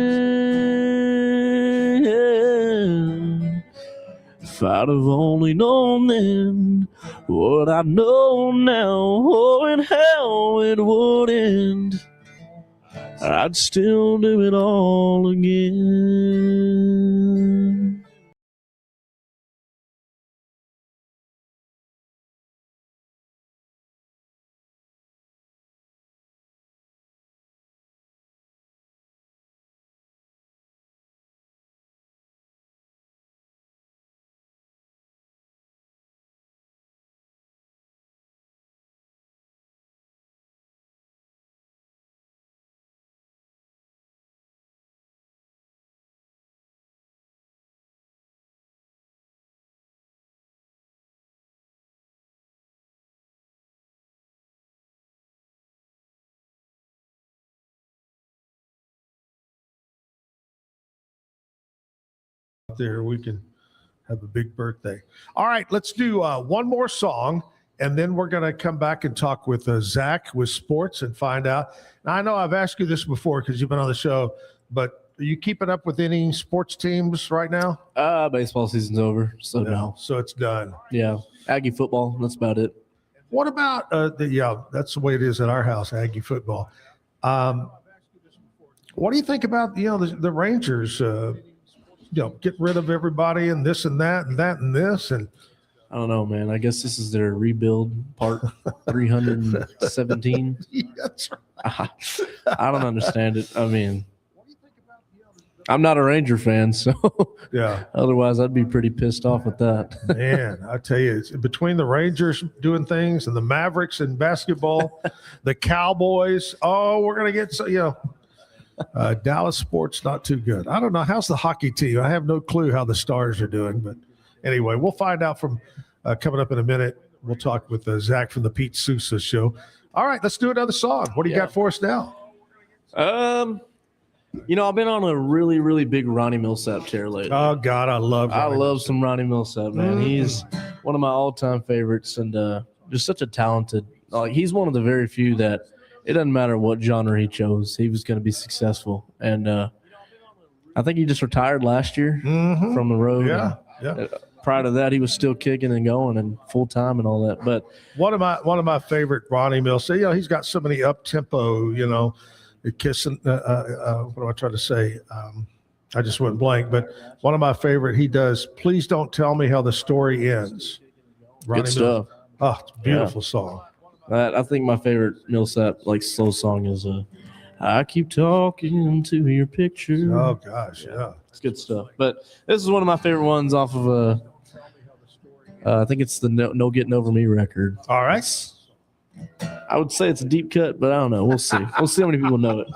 If I'd have only known then what I know now, oh, and how it would end, I'd still do it all again. there, we can have a big birthday. All right, let's do one more song, and then we're going to come back and talk with Zach with sports and find out. Now, I know I've asked you this before because you've been on the show, but are you keeping up with any sports teams right now? Baseball season's over, so no. So it's done. Yeah, Aggie football, that's about it. What about that's the way it is at our house, Aggie football. What do you think about the Rangers? Get rid of everybody and this and that and that and this and. I don't know, man. I guess this is their rebuild part 317. Yeah, that's right. I don't understand it. I mean, I'm not a Ranger fan, so yeah. Otherwise, I'd be pretty pissed off at that. Man, I tell you, it's between the Rangers doing things and the Mavericks in basketball, the Cowboys. Oh, we're gonna get Dallas sports not too good. I don't know. How's the hockey team? I have no clue how the Stars are doing, but anyway, we'll find out from coming up in a minute. We'll talk with Zach from the Pete Sousa Show. All right, let's do another song. What do you got for us now? I've been on a really, really big Ronnie Millsap tear lately. Oh God, I love some Ronnie Millsap, man. He's one of my all-time favorites, and just such a talented. He's one of the very few that it doesn't matter what genre he chose, he was going to be successful. And I think he just retired last year from the road. Yeah. Prior to that, he was still kicking and going and full time and all that. But one of my favorite Ronnie Mills. He's got so many up tempo. Kissing. What am I trying to say? I just went blank. But one of my favorite. He does. Please don't tell me how the story ends. Ronnie good stuff. Oh, it's a beautiful song. I think my favorite Millsap slow song is I keep talking to your picture. Oh gosh, yeah. It's good stuff. But this is one of my favorite ones off of I think it's the No Getting Over Me record. All right. I would say it's a deep cut, but I don't know. We'll see. We'll see how many people know it.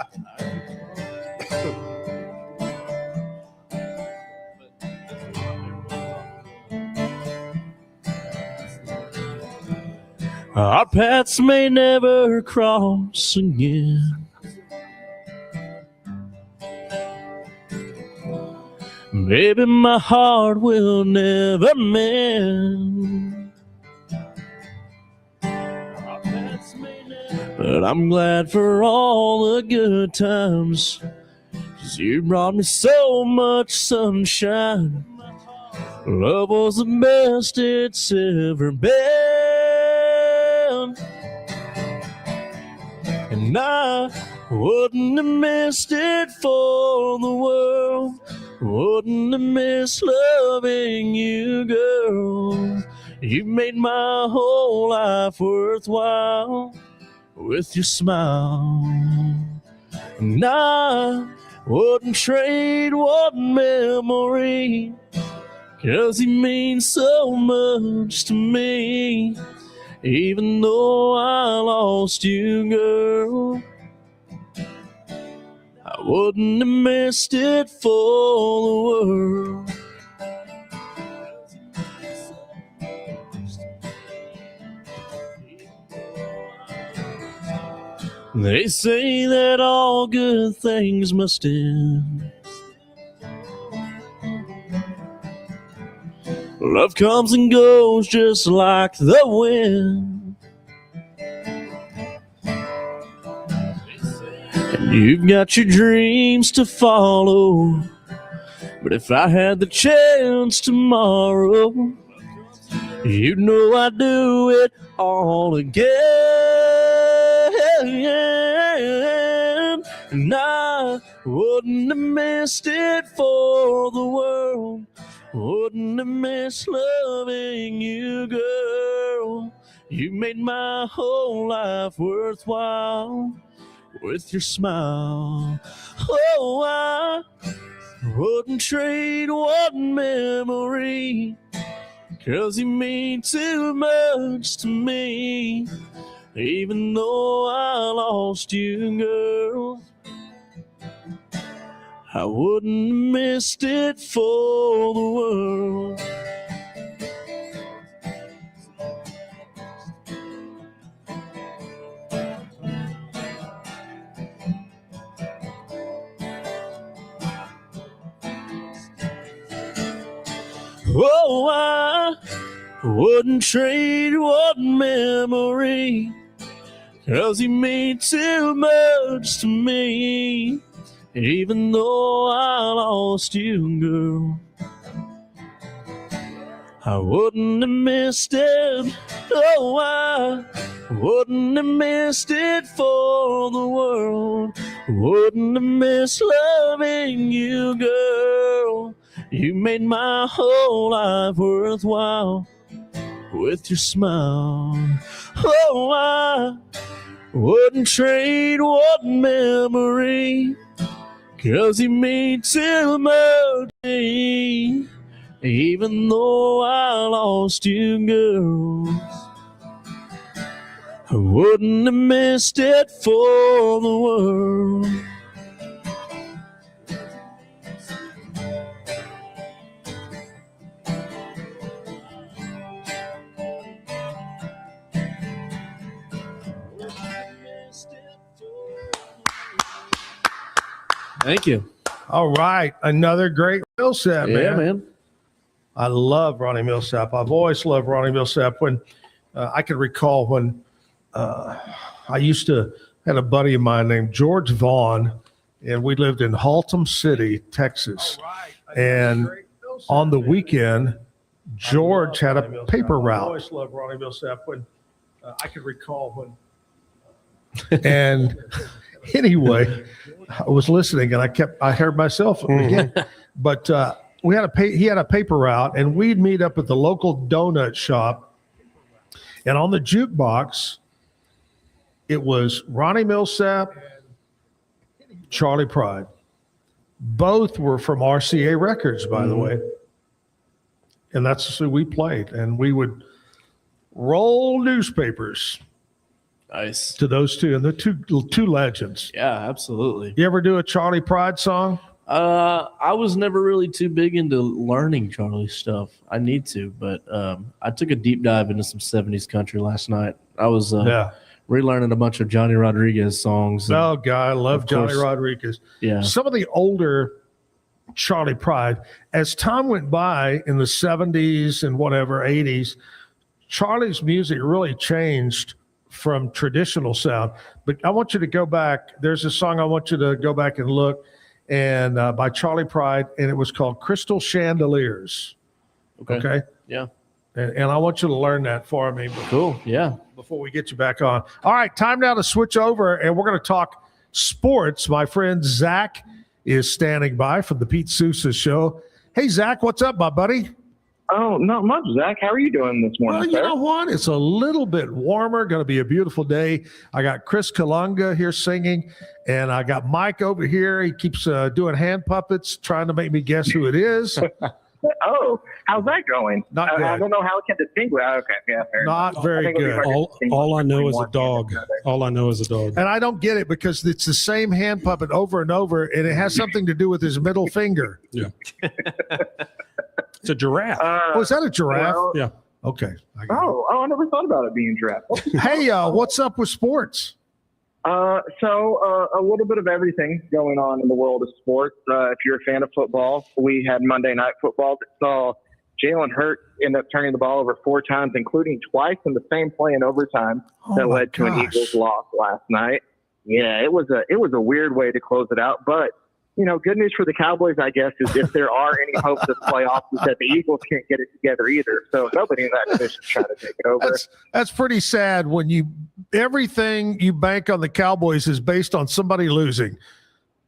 Our paths may never cross again. Maybe my heart will never mend. But I'm glad for all the good times, 'cause you brought me so much sunshine. Love was the best it's ever been. And I wouldn't have missed it for the world. Wouldn't have missed loving you, girl. You made my whole life worthwhile with your smile. And I wouldn't trade one memory, 'cause he means so much to me. Even though I lost you, girl, I wouldn't have missed it for the world. They say that all good things must end. Love comes and goes just like the wind. And you've got your dreams to follow, but if I had the chance tomorrow, you'd know I'd do it all again. And I wouldn't have missed it for the world. Wouldn't have missed loving you, girl. You made my whole life worthwhile with your smile. Oh, I wouldn't trade one memory, 'cause you mean too much to me. Even though I lost you, girl, I wouldn't have missed it for the world. Oh, I wouldn't trade one memory, 'cause you mean too much to me. Even though I lost you, girl, I wouldn't have missed it. Oh, I wouldn't have missed it for the world. Wouldn't have missed loving you, girl. You made my whole life worthwhile with your smile. Oh, I wouldn't trade one memory, 'cause you mean too much to me. Even though I lost you, girl, I wouldn't have missed it for the world. Thank you. All right. Another great Millsap, man. Yeah, man. I love Ronnie Millsap. I've always loved Ronnie Millsap. When I can recall when I used to had a buddy of mine named George Vaughn, and we lived in Haltom City, Texas. And on the weekend, George had a paper route. I always loved Ronnie Millsap. When I can recall when. And anyway, I was listening, and I heard myself again, but. He had a paper route, and we'd meet up at the local donut shop. And on the jukebox, it was Ronnie Millsap, Charlie Pride. Both were from RCA Records, by the way. And that's who we played. And we would roll newspapers. Nice. To those two, and the two legends. Yeah, absolutely. You ever do a Charlie Pride song? I was never really too big into learning Charlie stuff. I need to, but I took a deep dive into some 70s country last night. I was relearning a bunch of Johnny Rodriguez songs. Oh, God, I love Johnny Rodriguez. Yeah. Some of the older Charlie Pride, as time went by in the 70s and whatever, 80s, Charlie's music really changed from traditional sound. But I want you to go back. There's a song I want you to go back and look. And by Charlie Pride, and it was called Crystal Chandeliers. Okay? Yeah. And I want you to learn that for me. Cool. Yeah. Before we get you back on. All right, time now to switch over, and we're going to talk sports. My friend Zach is standing by from the Pete Sousa Show. Hey, Zach, what's up, my buddy? Oh, not much, Zach. How are you doing this morning, Well, you know what? It's a little bit warmer. Going to be a beautiful day. I got Chris Kalunga here singing, and I got Mike over here. He keeps doing hand puppets, trying to make me guess who it is. Oh, how's that going? Not good. I don't know how it can distinguish. Okay, yeah, fair Not enough. very I think it'll be good. hard to distinguish All I know between is a one dog. and another. All I know is a dog. And I don't get it because it's the same hand puppet over and over, and it has something to do with his middle finger. Yeah. It's a giraffe. Oh, is that a giraffe? well- Yeah. Okay. I never thought about it being giraffe. Hey, what's up with sports? So a little bit of everything going on in the world of sports. If you're a fan of football, we had Monday Night Football that saw Jalen Hurts end up turning the ball over 4 times, including twice in the same play in overtime that my led to an gosh. Eagles loss last night. Yeah, it was a weird way to close it out, but good news for the Cowboys, I guess, is if there are any hopes of playoffs, is that the Eagles can't get it together either. So nobody in that division is trying to take it over. That's pretty sad when everything you bank on the Cowboys is based on somebody losing.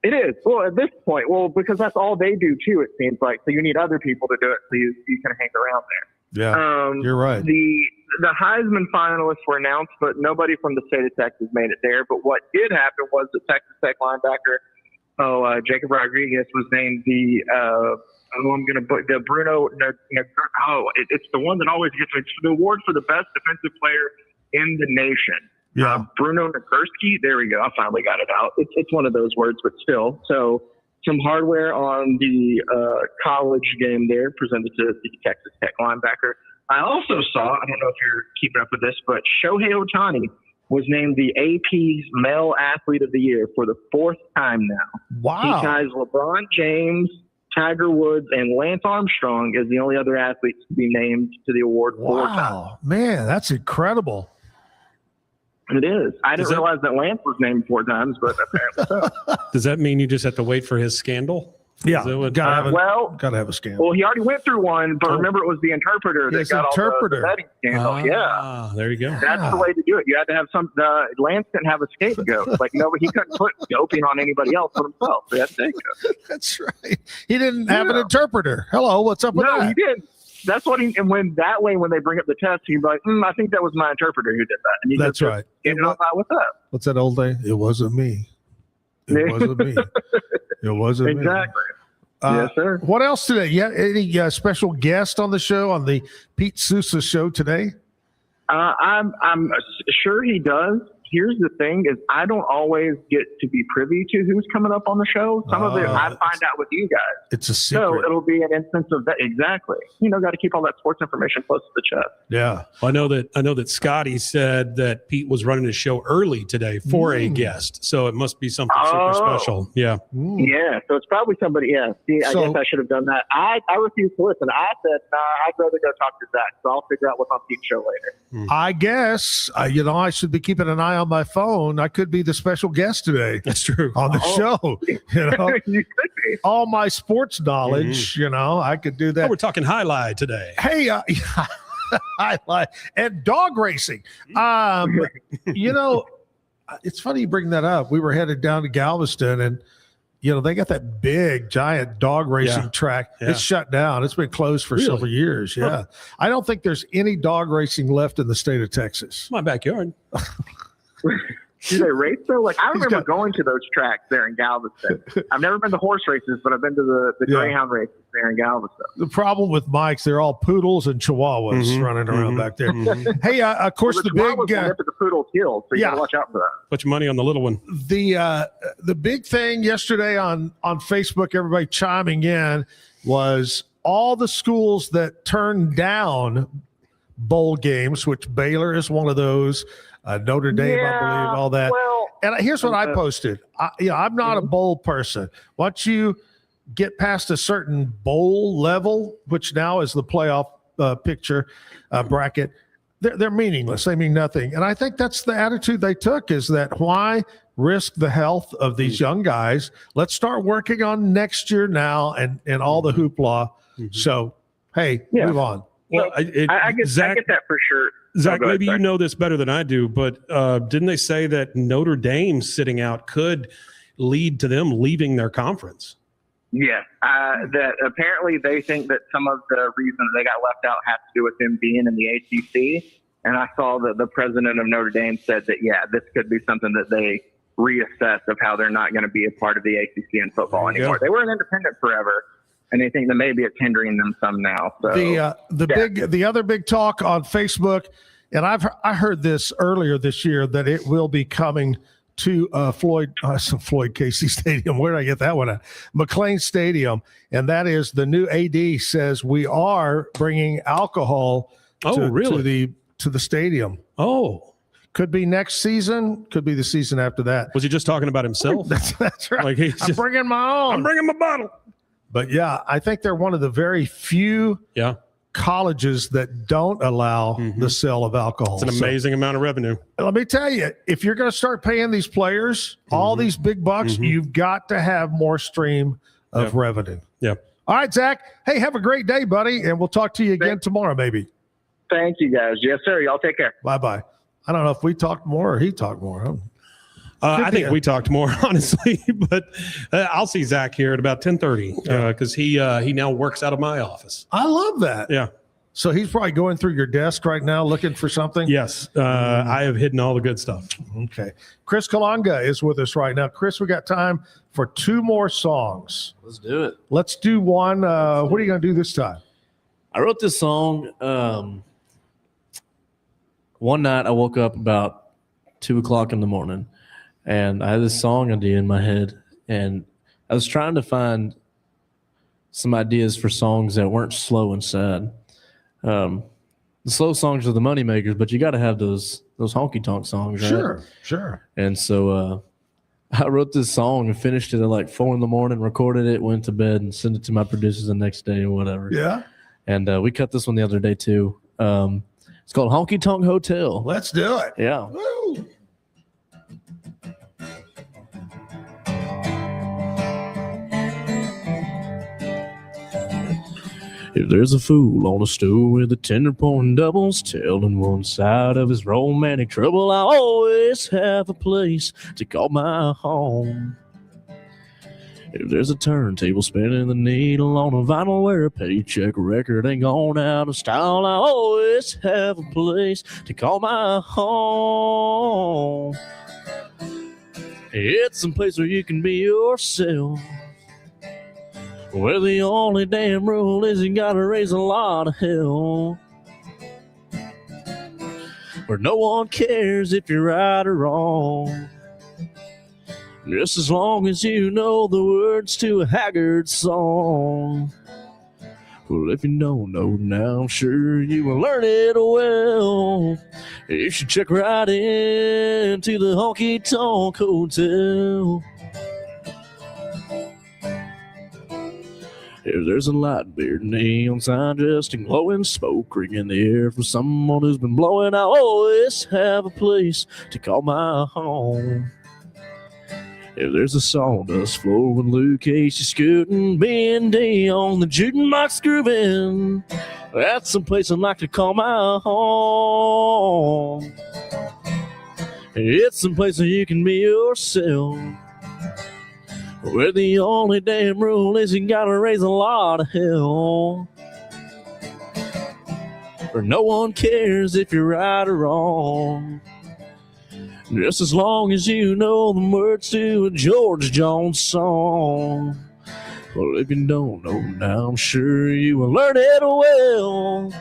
It is. Well, at this point, because that's all they do too, it seems like. So you need other people to do it so you can hang around there. Yeah, you're right. The Heisman finalists were announced, but nobody from the state of Texas made it there. But what did happen was the Texas Tech linebacker, Jacob Rodriguez, was named the Bruno. It's the one that always gets it's the award for the best defensive player in the nation. Yeah. Bruno Nagurski. There we go. I finally got it out. It's one of those words, but still. So some hardware on the college game there presented to the Texas Tech linebacker. I also saw, I don't know if you're keeping up with this, but Shohei Ohtani was named the AP's Male Athlete of the Year for the 4th time now. Wow. He ties LeBron James, Tiger Woods, and Lance Armstrong is the only other athletes to be named to the award 4 times. Wow, man, that's incredible. It is. I didn't realize that Lance was named 4 times, but apparently so. Does that mean you just have to wait for his scandal? Yeah, Is that what- gotta have a scandal. Well, he already went through one, but remember it was the interpreter that Yes, got interpreter. all the betting scandal. Yeah. There you go. That's the way to do it. You had to have Lance didn't have a scapegoat. Like, nobody, he couldn't put doping on anybody else but himself. So he had to take it. That's right. He didn't have an interpreter. Hello, what's up with No, that? he did. That's what he, and when they bring up the test, he'd be like, I think that was my interpreter who did that. And he That's just right. get it on out with that. What's that old day? It wasn't me. It wasn't me. It wasn't me. Exactly. Yes, sir. What else today? Yeah, any special guest on the show, on the Pete Sousa show today? I'm sure he does. Here's the thing: is I don't always get to be privy to who's coming up on the show. Some of it I find out with you guys. It's a secret. So it'll be an instance of that. Exactly. Got to keep all that sports information close to the chest. Yeah. Well, I know that Scotty said that Pete was running his show early today for a guest, so it must be something super special. Yeah. Yeah. So it's probably somebody. Yeah. See, I guess I should have done that. I refused to listen. I said, I'd rather go talk to Zach. So I'll figure out what's on Pete's show later. I guess I should be keeping an eye on my phone. I could be the special guest today. That's true. On the show. You could be. All my sports knowledge, I could do that. Oh, we're talking highlight today. Hey, highlight and dog racing. It's funny you bring that up. We were headed down to Galveston, and they got that big, giant dog racing track. Yeah. It's shut down. It's been closed for several years. Yeah, Huh. I don't think there's any dog racing left in the state of Texas. My backyard. Do they race though? Like, I remember going to those tracks there in Galveston. I've never been to horse races, but I've been to the Greyhound races there in Galveston. The problem with Mike's, they're all poodles and chihuahuas running around back there. Hey, of course, the big the poodle's heels, so you gotta watch out for that. Put your money on the little one. The big thing yesterday on Facebook, everybody chiming in, was all the schools that turned down bowl games, which Baylor is one of those. Notre Dame, I believe, all that. Well, and here's what I posted. I'm not a bowl person. Once you get past a certain bowl level, which now is the playoff picture bracket, they're meaningless. They mean nothing. And I think that's the attitude they took, is that why risk the health of these young guys? Let's start working on next year now and all the hoopla. So, hey, move on. Well, I get that for sure. Zach, go ahead, maybe you know this better than I do, but didn't they say that Notre Dame sitting out could lead to them leaving their conference? Yeah, that apparently they think that some of the reason they got left out has to do with them being in the ACC. And I saw that the president of Notre Dame said that, this could be something that they reassess of how they're not going to be a part of the ACC in football anymore. They were an independent forever, and they think that maybe it's hindering them some now. So the other big talk on Facebook, and I heard this earlier this year, that it will be coming to Floyd Casey Stadium. Where did I get that one at? McLean Stadium, and that is the new AD says we are bringing alcohol to the stadium. Oh. Could be next season. Could be the season after that. Was he just talking about himself? That's right. Like I'm bringing my own. I'm bringing my bottle. But yeah, I think they're one of the very few colleges that don't allow the sale of alcohol. It's an amazing amount of revenue. Let me tell you, if you're going to start paying these players all these big bucks, you've got to have more stream of revenue. Yeah. All right, Zach. Hey, have a great day, buddy, and we'll talk to you again tomorrow, maybe. Thank you, guys. Yes, sir. Y'all take care. Bye-bye. I don't know if we talked more or he talked more. I think we talked more, honestly, but I'll see Zach here at about 10:30 because he now works out of my office. I love that. Yeah. So he's probably going through your desk right now looking for something? Yes. I have hidden all the good stuff. Okay. Chris Kalanga is with us right now. Chris, we got time for 2 more songs. Let's do it. Let's do one. What are you going to do this time? I wrote this song one night. I woke up about 2 o'clock in the morning, and I had this song idea in my head, and I was trying to find some ideas for songs that weren't slow and sad. The slow songs are the money makers, but you got to have those honky tonk songs, right? Sure. And so I wrote this song and finished it at like 4 a.m, recorded it, went to bed, and sent it to my producers the next day or whatever. Yeah. And we cut this one the other day too. It's called Honky Tonk Hotel. Let's do it. Yeah. Woo. If there's a fool on a stool with a tender pouring doubles, telling one side of his romantic trouble, I always have a place to call my home. If there's a turntable spinning the needle on a vinyl where a paycheck record ain't gone out of style, I always have a place to call my home. It's some place where you can be yourself, where the only damn rule is you gotta raise a lot of hell, where no one cares if you're right or wrong, just as long as you know the words to a Haggard song. Well, if you don't know now, I'm sure you will learn it well. You should check right into the Honky Tonk Hotel. If there's a light beard neon sign just a glowing smoke ring in the air from someone who's been blowing, I always have a place to call my home. If there's a sawdust floor with Luke Casey scooting, B&D on the jukebox grooving, that's some place I'd like to call my home. It's some place where you can be yourself, where the only damn rule is you gotta raise a lot of hell, where no one cares if you're right or wrong, just as long as you know the words to a George Jones song. Well, if you don't know now, I'm sure you will learn it well.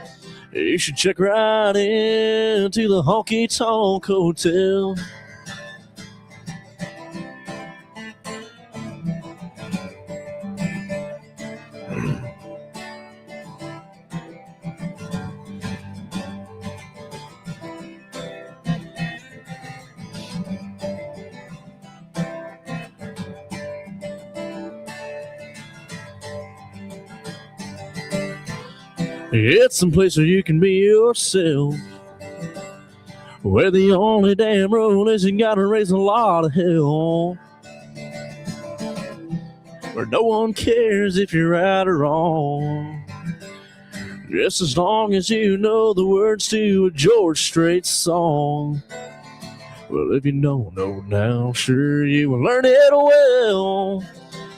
You should check right into the Honky Tonk Hotel. It's some place where you can be yourself, where the only damn rule is you gotta raise a lot of hell, where no one cares if you're right or wrong, just as long as you know the words to a George Strait song. Well, if you don't know now, I'm sure you will learn it well.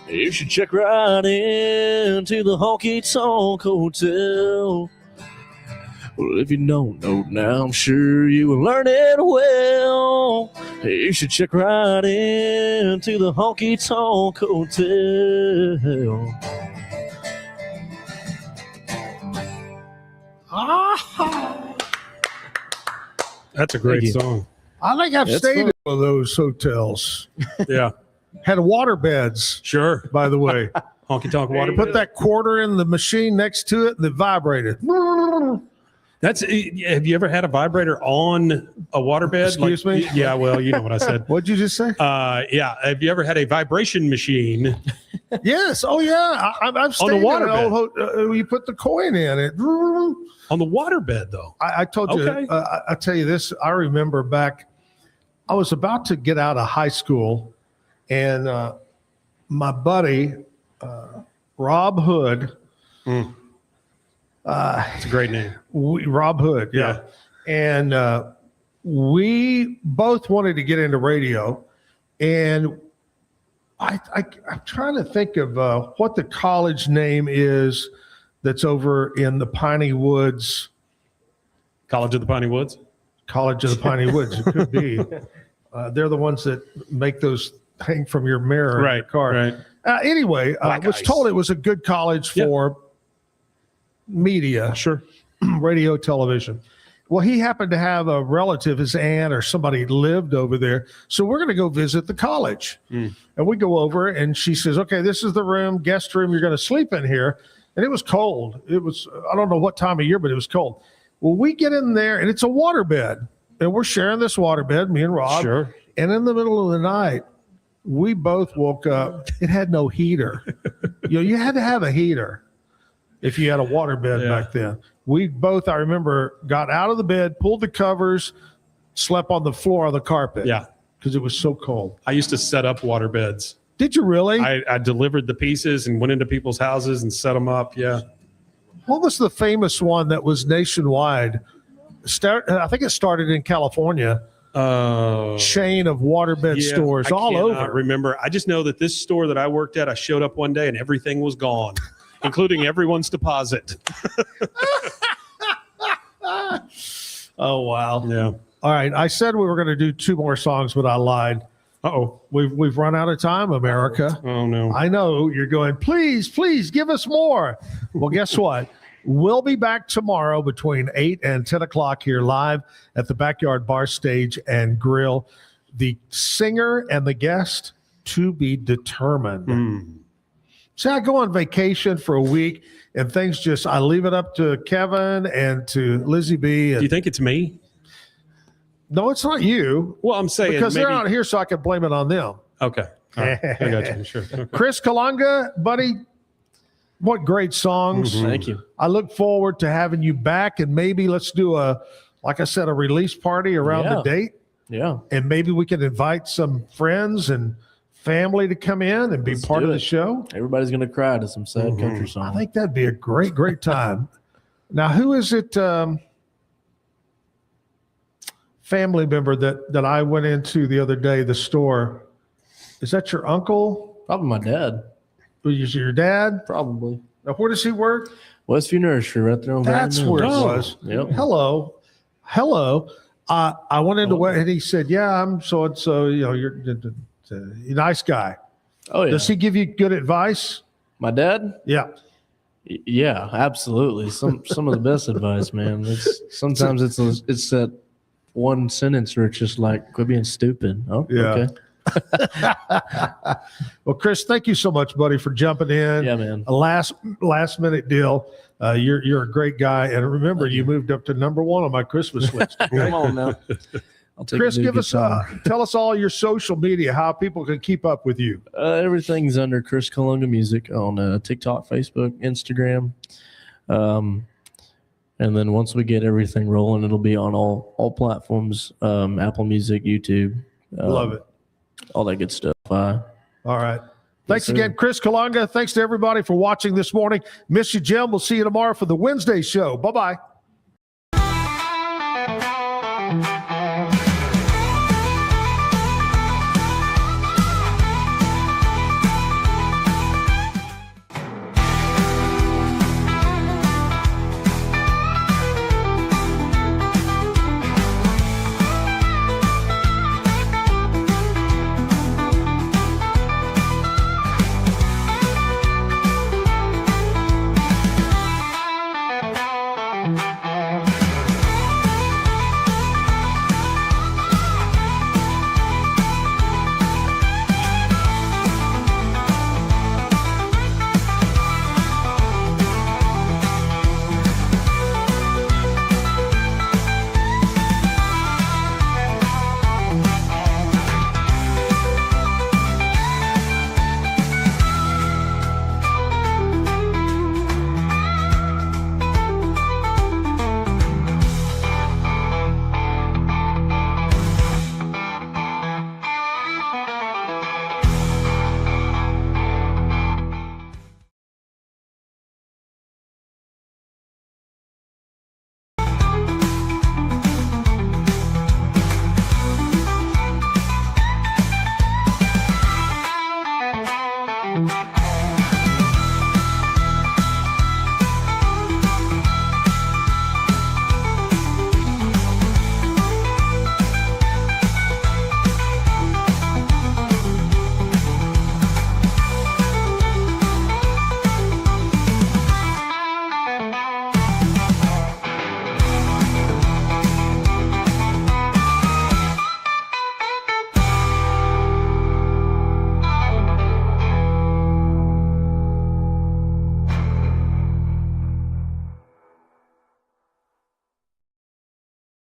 You should check right into the Honky Tonk Hotel. Well, if you don't know now, I'm sure you will learn it well. You should check right into the Honky Tonk Hotel. That's a great song. I think I've stayed in one of those hotels. Yeah. Had water beds. Sure. By the way. Honky Tonk water Put bed. that quarter in the machine next to it and it vibrated. Have you ever had a vibrator on a waterbed? Excuse me? Yeah, well, you know what I said. What'd you just say? Yeah. Have you ever had a vibration machine? Yes. Oh, yeah. I've stayed On the water in an old you put the coin in it. On the waterbed, though. I told you. Okay. I tell you this. I remember back, I was about to get out of high school, and my buddy, Rob Hood. It's a great name. Rob Hood, yeah. And we both wanted to get into radio. And I'm trying to think of what the college name is that's over in the Piney Woods. College of the Piney Woods? College of the Piney Woods. It could be. They're the ones that make those hang from your mirror in your car. Right. Anyway, I was told it was a good college for media. Sure. Radio, television. Well, he happened to have a relative, his aunt or somebody lived over there. So we're going to go visit the college. And we go over and she says, okay, this is the room, guest room. You're going to sleep in here. And it was cold. It was, I don't know what time of year, but it was cold. Well, we get in there and it's a water bed. And we're sharing this water bed, me and Rob. Sure. And in the middle of the night, we both woke up. It had no heater. You had to have a heater if you had a waterbed back then. We both, I remember, got out of the bed, pulled the covers, slept on the floor on the carpet. Yeah. Because it was so cold. I used to set up water beds. Did you really? I delivered the pieces and went into people's houses and set them up. Yeah. What was the famous one that was nationwide? I think it started in California. Chain of waterbed stores all over. I remember. I just know that this store that I worked at, I showed up one day and everything was gone, including everyone's deposit. Oh, wow. Yeah. All right. I said we were going to do 2 more songs, but I lied. Uh-oh. We've run out of time, America. Oh, no. I know you're going, please give us more. Well, guess what? We'll be back tomorrow between 8 and 10 o'clock here live at the Backyard Bar Stage and Grill. The singer and the guest to be determined. So I go on vacation for a week and things I leave it up to Kevin and to Lizzie B. Do you think it's me? No, it's not you. Well, I'm saying because they're not here, so I can blame it on them. Okay. All right. I got you. Sure. Okay. Chris Kalunga, buddy, what great songs. Thank you. I look forward to having you back, and maybe let's do like I said, a release party around the date. Yeah. And maybe we can invite some friends and family to come in and be part of the show. Everybody's going to cry to some sad country song. I think that'd be a great, great time. Now, who is it? Family member that I went into the other day, the store. Is that your uncle? Probably my dad. Is your dad? Probably. Now, where does he work? Westview Nursery, right there on That's where it was. Yep. Hello. I went into and he said, "Yeah, I'm so and so. You're a nice guy." Oh yeah. Does he give you good advice? My dad? Yeah. Yeah, absolutely. Some of the best advice, man. Sometimes it's that one sentence where it's just like, quit being stupid. Oh, yeah. Okay. Well, Chris, thank you so much, buddy, for jumping in. Yeah, man. A last minute deal. You're a great guy, and remember, you moved up to number 1 on my Christmas list. Come on now. I'll take Chris, a new give us tell us all your social media, how people can keep up with you. Everything's under Chris Kalunga Music on TikTok, Facebook, Instagram. And then once we get everything rolling, it'll be on all platforms, Apple Music, YouTube. Love it. All that good stuff. All right. Thanks again, Chris Kalunga. Thanks to everybody for watching this morning. Miss you, Jim. We'll see you tomorrow for the Wednesday show. Bye-bye.